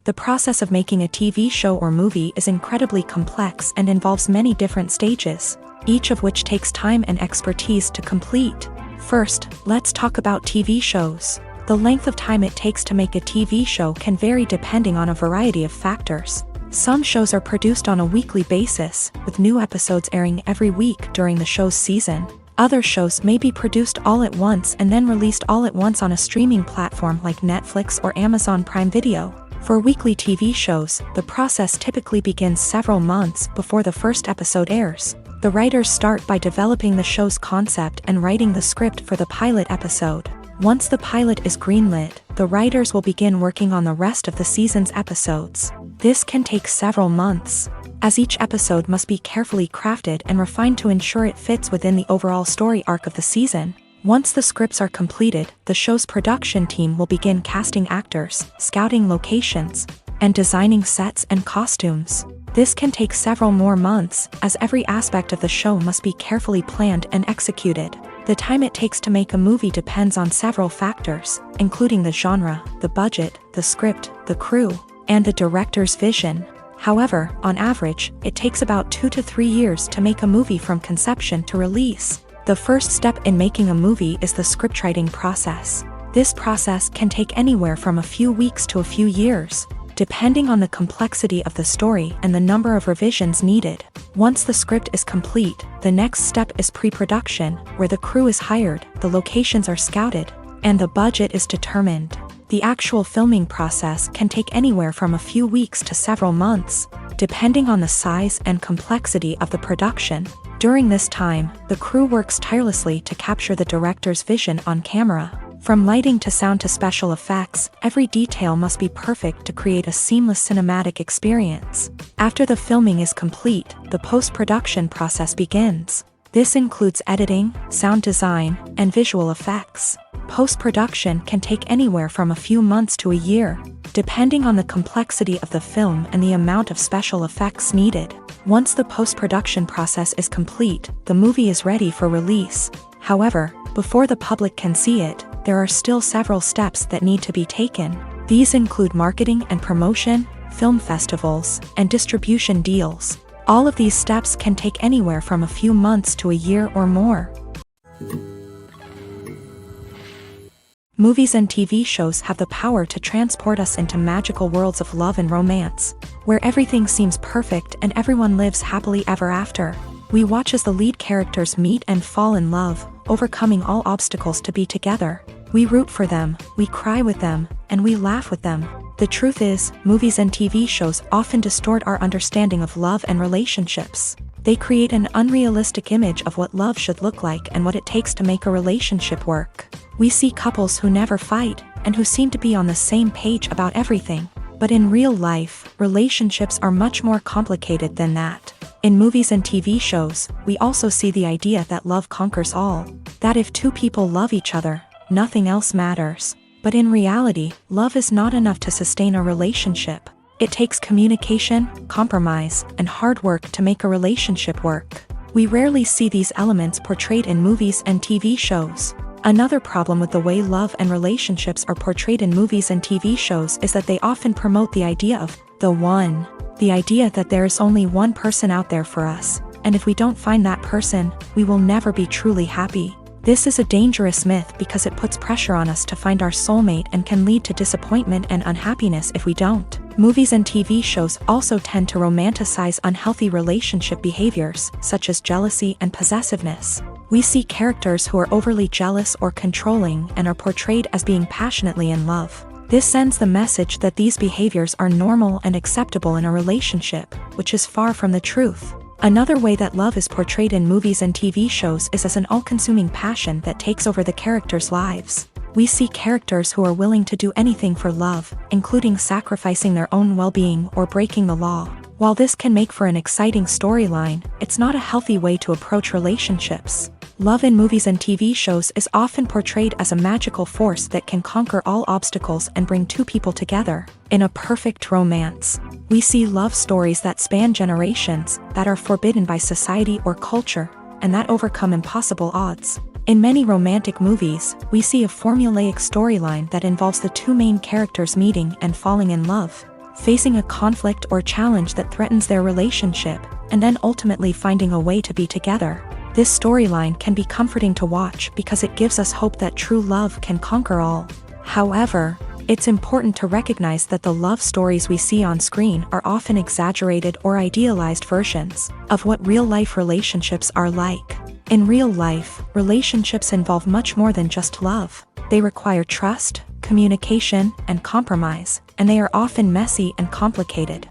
The process of making a TV show or movie is incredibly complex and involves many different stages, each of which takes time and expertise to complete. First, let's talk about TV shows. The length of time it takes to make a TV show can vary depending on a variety of factors. Some shows are produced on a weekly basis, with new episodes airing every week during the show's season. Other shows may be produced all at once and then released all at once on a streaming platform like Netflix or Amazon Prime Video. For weekly TV shows, the process typically begins several months before the first episode airs. The writers start by developing the show's concept and writing the script for the pilot episode. Once the pilot is greenlit, the writers will begin working on the rest of the season's episodes. This can take several months, as each episode must be carefully crafted and refined to ensure it fits within the overall story arc of the season. Once the scripts are completed, the show's production team will begin casting actors, scouting locations, and designing sets and costumes. This can take several more months, as every aspect of the show must be carefully planned and executed. The time it takes to make a movie depends on several factors, including the genre, the budget, the script, the crew, and the director's vision. However, on average, it takes about 2 to 3 years to make a movie from conception to release. The first step in making a movie is the scriptwriting process. This process can take anywhere from a few weeks to a few years, depending on the complexity of the story and the number of revisions needed. Once the script is complete, the next step is pre-production, where the crew is hired, the locations are scouted, and the budget is determined. The actual filming process can take anywhere from a few weeks to several months, depending on the size and complexity of the production. During this time, the crew works tirelessly to capture the director's vision on camera. From lighting to sound to special effects, every detail must be perfect to create a seamless cinematic experience. After the filming is complete, the post-production process begins. This includes editing, sound design, and visual effects. Post-production can take anywhere from a few months to a year, depending on the complexity of the film and the amount of special effects needed. Once the post-production process is complete, the movie is ready for release. However, before the public can see it, there are still several steps that need to be taken. These include marketing and promotion, film festivals, and distribution deals. All of these steps can take anywhere from a few months to a year or more. Movies and TV shows have the power to transport us into magical worlds of love and romance, where everything seems perfect and everyone lives happily ever after. We watch as the lead characters meet and fall in love, overcoming all obstacles to be together. We root for them, we cry with them, and we laugh with them. The truth is, movies and TV shows often distort our understanding of love and relationships. They create an unrealistic image of what love should look like and what it takes to make a relationship work. We see couples who never fight, and who seem to be on the same page about everything. But in real life, relationships are much more complicated than that. In movies and TV shows, we also see the idea that love conquers all. That if two people love each other, nothing else matters. But in reality, love is not enough to sustain a relationship. It takes communication, compromise, and hard work to make a relationship work. We rarely see these elements portrayed in movies and TV shows. Another problem with the way love and relationships are portrayed in movies and TV shows is that they often promote the idea of the one. The idea that there is only one person out there for us, and if we don't find that person, we will never be truly happy. This is a dangerous myth because it puts pressure on us to find our soulmate and can lead to disappointment and unhappiness if we don't. Movies and TV shows also tend to romanticize unhealthy relationship behaviors, such as jealousy and possessiveness. We see characters who are overly jealous or controlling and are portrayed as being passionately in love. This sends the message that these behaviors are normal and acceptable in a relationship, which is far from the truth. Another way that love is portrayed in movies and TV shows is as an all-consuming passion that takes over the characters' lives. We see characters who are willing to do anything for love, including sacrificing their own well-being or breaking the law. While this can make for an exciting storyline, it's not a healthy way to approach relationships. Love in movies and TV shows is often portrayed as a magical force that can conquer all obstacles and bring two people together. In a perfect romance, we see love stories that span generations, that are forbidden by society or culture, and that overcome impossible odds. In many romantic movies, we see a formulaic storyline that involves the two main characters meeting and falling in love, facing a conflict or challenge that threatens their relationship, and then ultimately finding a way to be together. This storyline can be comforting to watch because it gives us hope that true love can conquer all. However, it's important to recognize that the love stories we see on screen are often exaggerated or idealized versions of what real-life relationships are like. In real life, relationships involve much more than just love. They require trust, communication, and compromise, and they are often messy and complicated.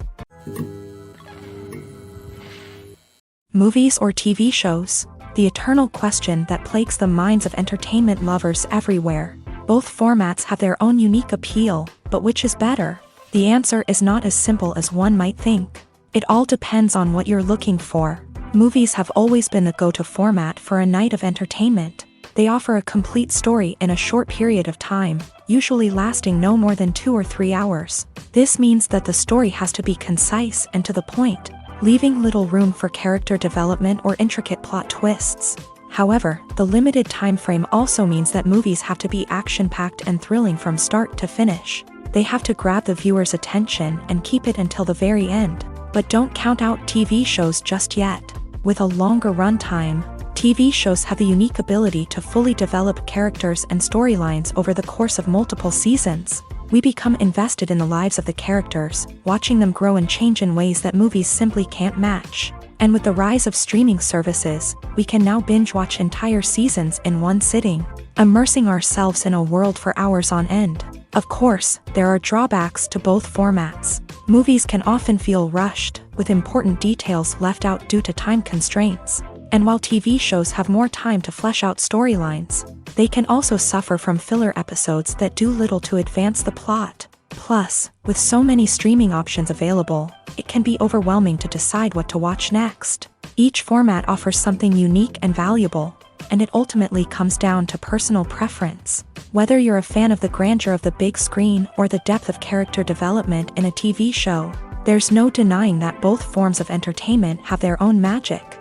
Movies or TV shows? The eternal question that plagues the minds of entertainment lovers everywhere. Both formats have their own unique appeal, but which is better? The answer is not as simple as one might think. It all depends on what you're looking for. Movies have always been the go-to format for a night of entertainment. They offer a complete story in a short period of time, usually lasting no more than 2 or 3 hours. This means that the story has to be concise and to the point, leaving little room for character development or intricate plot twists. However, the limited time frame also means that movies have to be action-packed and thrilling from start to finish. They have to grab the viewer's attention and keep it until the very end. But don't count out TV shows just yet. With a longer runtime, TV shows have the unique ability to fully develop characters and storylines over the course of multiple seasons. We become invested in the lives of the characters, watching them grow and change in ways that movies simply can't match. And with the rise of streaming services, we can now binge-watch entire seasons in one sitting, immersing ourselves in a world for hours on end. Of course, there are drawbacks to both formats. Movies can often feel rushed, with important details left out due to time constraints. And while TV shows have more time to flesh out storylines, they can also suffer from filler episodes that do little to advance the plot. Plus, with so many streaming options available, it can be overwhelming to decide what to watch next. Each format offers something unique and valuable, and it ultimately comes down to personal preference. Whether you're a fan of the grandeur of the big screen or the depth of character development in a TV show, there's no denying that both forms of entertainment have their own magic.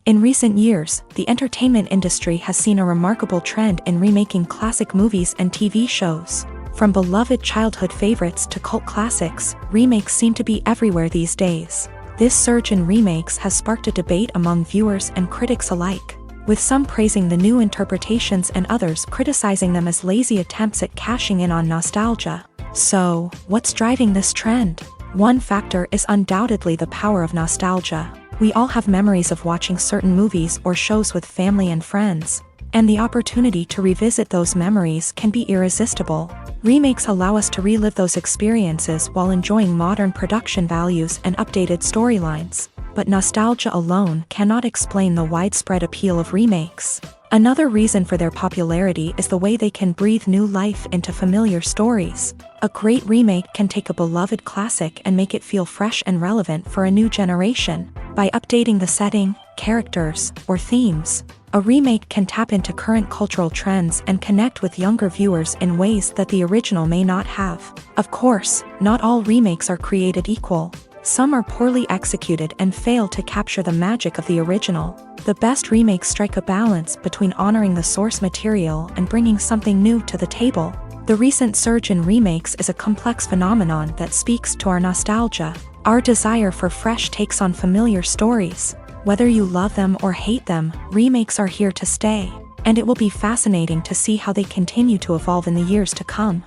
In recent years, the entertainment industry has seen a remarkable trend in remaking classic movies and TV shows. From beloved childhood favorites to cult classics, remakes seem to be everywhere these days. This surge in remakes has sparked a debate among viewers and critics alike, with some praising the new interpretations and others criticizing them as lazy attempts at cashing in on nostalgia. So, what's driving this trend? One factor is undoubtedly the power of nostalgia. We all have memories of watching certain movies or shows with family and friends, and the opportunity to revisit those memories can be irresistible. Remakes allow us to relive those experiences while enjoying modern production values and updated storylines. But nostalgia alone cannot explain the widespread appeal of remakes. Another reason for their popularity is the way they can breathe new life into familiar stories. A great remake can take a beloved classic and make it feel fresh and relevant for a new generation. By updating the setting, characters, or themes, a remake can tap into current cultural trends and connect with younger viewers in ways that the original may not have. Of course, not all remakes are created equal. Some are poorly executed and fail to capture the magic of the original. The best remakes strike a balance between honoring the source material and bringing something new to the table. The recent surge in remakes is a complex phenomenon that speaks to our nostalgia, our desire for fresh takes on familiar stories. Whether you love them or hate them, remakes are here to stay, and it will be fascinating to see how they continue to evolve in the years to come.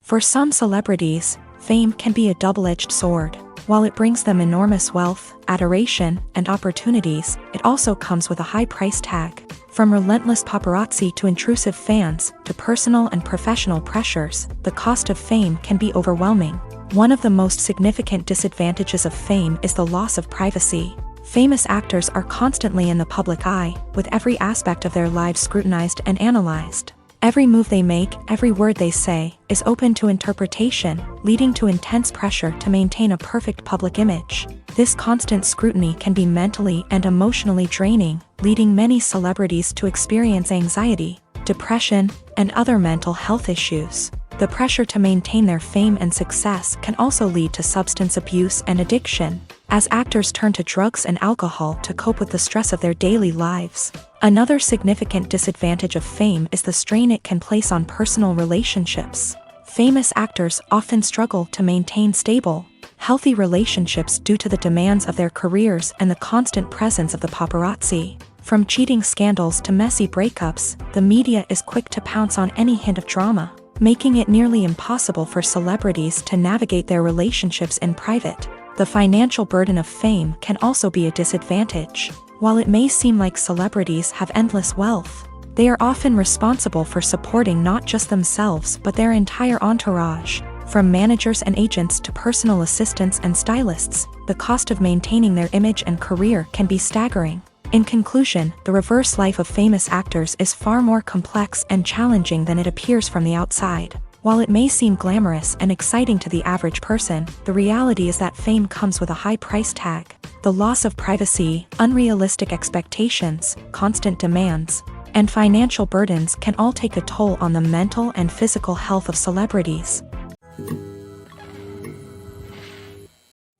For some celebrities, fame can be a double-edged sword. While it brings them enormous wealth, adoration, and opportunities, it also comes with a high price tag. From relentless paparazzi to intrusive fans, to personal and professional pressures, the cost of fame can be overwhelming. One of the most significant disadvantages of fame is the loss of privacy. Famous actors are constantly in the public eye, with every aspect of their lives scrutinized and analyzed. Every move they make, every word they say, is open to interpretation, leading to intense pressure to maintain a perfect public image. This constant scrutiny can be mentally and emotionally draining, leading many celebrities to experience anxiety, depression, and other mental health issues. The pressure to maintain their fame and success can also lead to substance abuse and addiction, as actors turn to drugs and alcohol to cope with the stress of their daily lives. Another significant disadvantage of fame is the strain it can place on personal relationships. Famous actors often struggle to maintain stable, healthy relationships due to the demands of their careers and the constant presence of the paparazzi. From cheating scandals to messy breakups, the media is quick to pounce on any hint of drama, making it nearly impossible for celebrities to navigate their relationships in private. The financial burden of fame can also be a disadvantage. While it may seem like celebrities have endless wealth, they are often responsible for supporting not just themselves but their entire entourage. From managers and agents to personal assistants and stylists, the cost of maintaining their image and career can be staggering. In conclusion, the reverse life of famous actors is far more complex and challenging than it appears from the outside. While it may seem glamorous and exciting to the average person, the reality is that fame comes with a high price tag. The loss of privacy, unrealistic expectations, constant demands, and financial burdens can all take a toll on the mental and physical health of celebrities.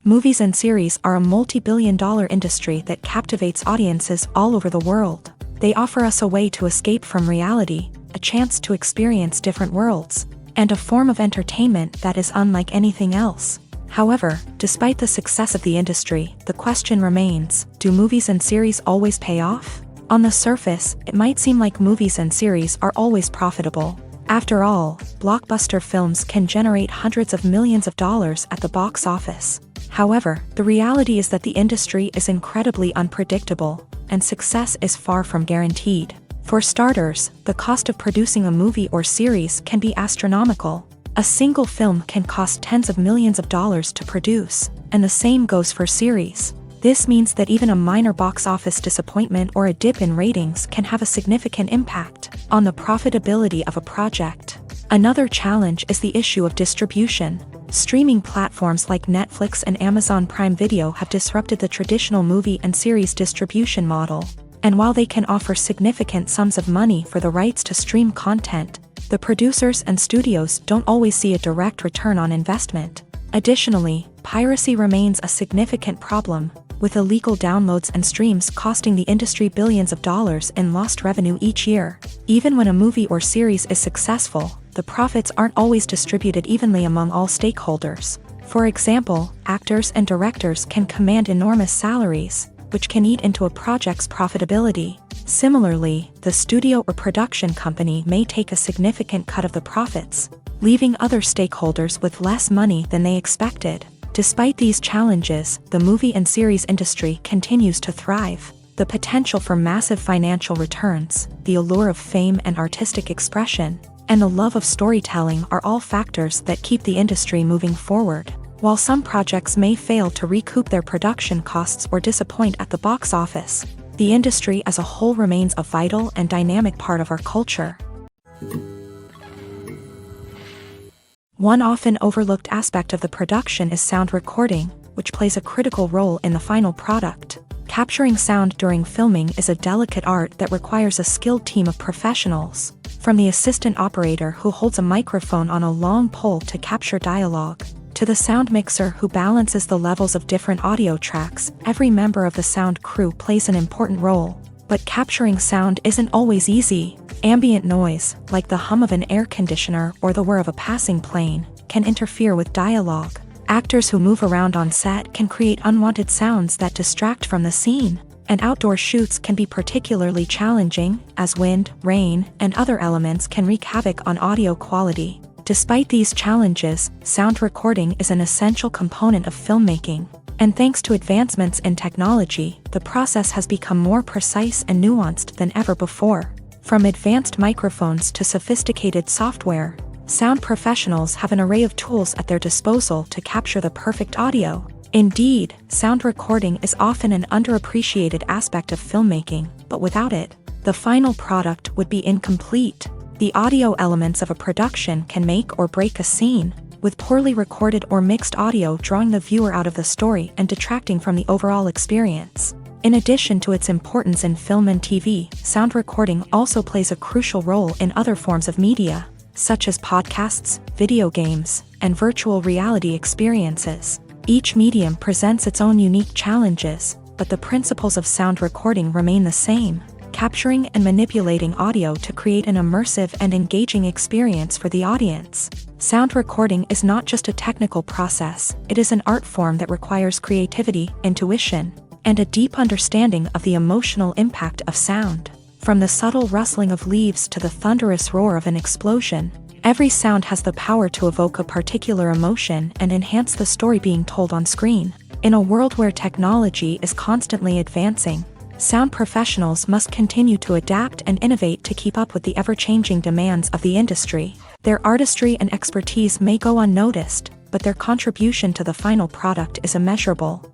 Movies and series are a multi-billion-dollar industry that captivates audiences all over the world. They offer us a way to escape from reality, a chance to experience different worlds, and a form of entertainment that is unlike anything else. However, despite the success of the industry, the question remains, do movies and series always pay off? On the surface, it might seem like movies and series are always profitable. After all, blockbuster films can generate hundreds of millions of dollars at the box office. However, the reality is that the industry is incredibly unpredictable, and success is far from guaranteed. For starters, the cost of producing a movie or series can be astronomical. A single film can cost tens of millions of dollars to produce, and the same goes for series. This means that even a minor box office disappointment or a dip in ratings can have a significant impact on the profitability of a project. Another challenge is the issue of distribution. Streaming platforms like Netflix and Amazon Prime Video have disrupted the traditional movie and series distribution model. And while they can offer significant sums of money for the rights to stream content, the producers and studios don't always see a direct return on investment. Additionally, piracy remains a significant problem, with illegal downloads and streams costing the industry billions of dollars in lost revenue each year. Even when a movie or series is successful, the profits aren't always distributed evenly among all stakeholders. For example, actors and directors can command enormous salaries, which can eat into a project's profitability. Similarly, the studio or production company may take a significant cut of the profits, leaving other stakeholders with less money than they expected. Despite these challenges, the movie and series industry continues to thrive. The potential for massive financial returns, the allure of fame and artistic expression, and the love of storytelling are all factors that keep the industry moving forward. While some projects may fail to recoup their production costs or disappoint at the box office, the industry as a whole remains a vital and dynamic part of our culture. One often overlooked aspect of the production is sound recording, which plays a critical role in the final product. Capturing sound during filming is a delicate art that requires a skilled team of professionals, from the assistant operator who holds a microphone on a long pole to capture dialogue, to the sound mixer who balances the levels of different audio tracks. Every member of the sound crew plays an important role. But capturing sound isn't always easy. Ambient noise, like the hum of an air conditioner or the whir of a passing plane, can interfere with dialogue. Actors who move around on set can create unwanted sounds that distract from the scene. And outdoor shoots can be particularly challenging, as wind, rain, and other elements can wreak havoc on audio quality. Despite these challenges, sound recording is an essential component of filmmaking. And thanks to advancements in technology, the process has become more precise and nuanced than ever before. From advanced microphones to sophisticated software, sound professionals have an array of tools at their disposal to capture the perfect audio. Indeed, sound recording is often an underappreciated aspect of filmmaking, but without it, the final product would be incomplete. The audio elements of a production can make or break a scene, with poorly recorded or mixed audio drawing the viewer out of the story and detracting from the overall experience. In addition to its importance in film and TV, sound recording also plays a crucial role in other forms of media, such as podcasts, video games, and virtual reality experiences. Each medium presents its own unique challenges, but the principles of sound recording remain the same, capturing and manipulating audio to create an immersive and engaging experience for the audience. Sound recording is not just a technical process, it is an art form that requires creativity, intuition, and a deep understanding of the emotional impact of sound. From the subtle rustling of leaves to the thunderous roar of an explosion, every sound has the power to evoke a particular emotion and enhance the story being told on screen. In a world where technology is constantly advancing, sound professionals must continue to adapt and innovate to keep up with the ever-changing demands of the industry. Their artistry and expertise may go unnoticed, but their contribution to the final product is immeasurable.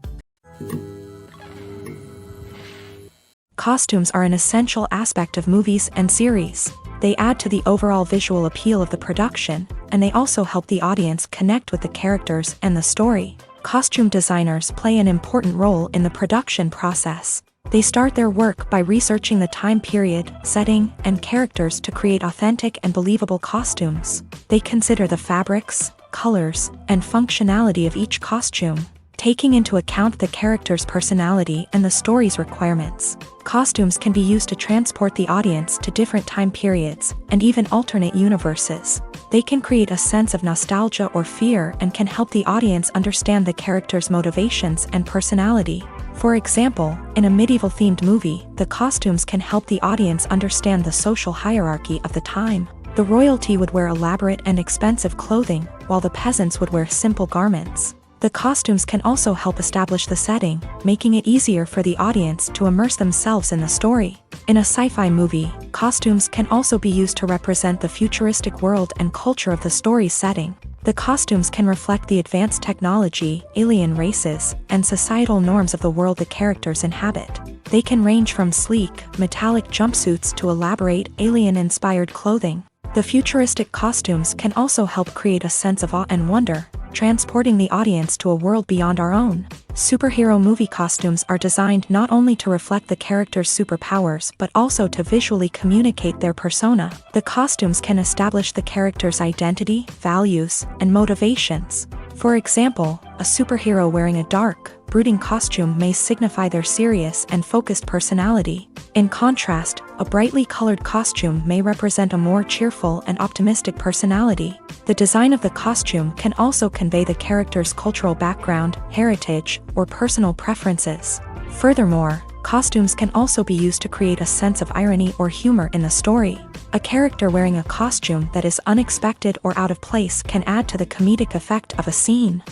Costumes are an essential aspect of movies and series. They add to the overall visual appeal of the production, and they also help the audience connect with the characters and the story. Costume designers play an important role in the production process. They start their work by researching the time period, setting, and characters to create authentic and believable costumes. They consider the fabrics, colors, and functionality of each costume, taking into account the character's personality and the story's requirements. Costumes can be used to transport the audience to different time periods and even alternate universes. They can create a sense of nostalgia or fear and can help the audience understand the character's motivations and personality. For example, in a medieval-themed movie, the costumes can help the audience understand the social hierarchy of the time. The royalty would wear elaborate and expensive clothing, while the peasants would wear simple garments. The costumes can also help establish the setting, making it easier for the audience to immerse themselves in the story. In a sci-fi movie, costumes can also be used to represent the futuristic world and culture of the story's setting. The costumes can reflect the advanced technology, alien races, and societal norms of the world the characters inhabit. They can range from sleek, metallic jumpsuits to elaborate, alien-inspired clothing. The futuristic costumes can also help create a sense of awe and wonder, transporting the audience to a world beyond our own. Superhero movie costumes are designed not only to reflect the character's superpowers but also to visually communicate their persona. The costumes can establish the character's identity, values, and motivations. For example, a superhero wearing a dark, brooding costume may signify their serious and focused personality. In contrast, a brightly colored costume may represent a more cheerful and optimistic personality. The design of the costume can also convey the character's cultural background, heritage, or personal preferences. Furthermore, costumes can also be used to create a sense of irony or humor in the story. A character wearing a costume that is unexpected or out of place can add to the comedic effect of a scene.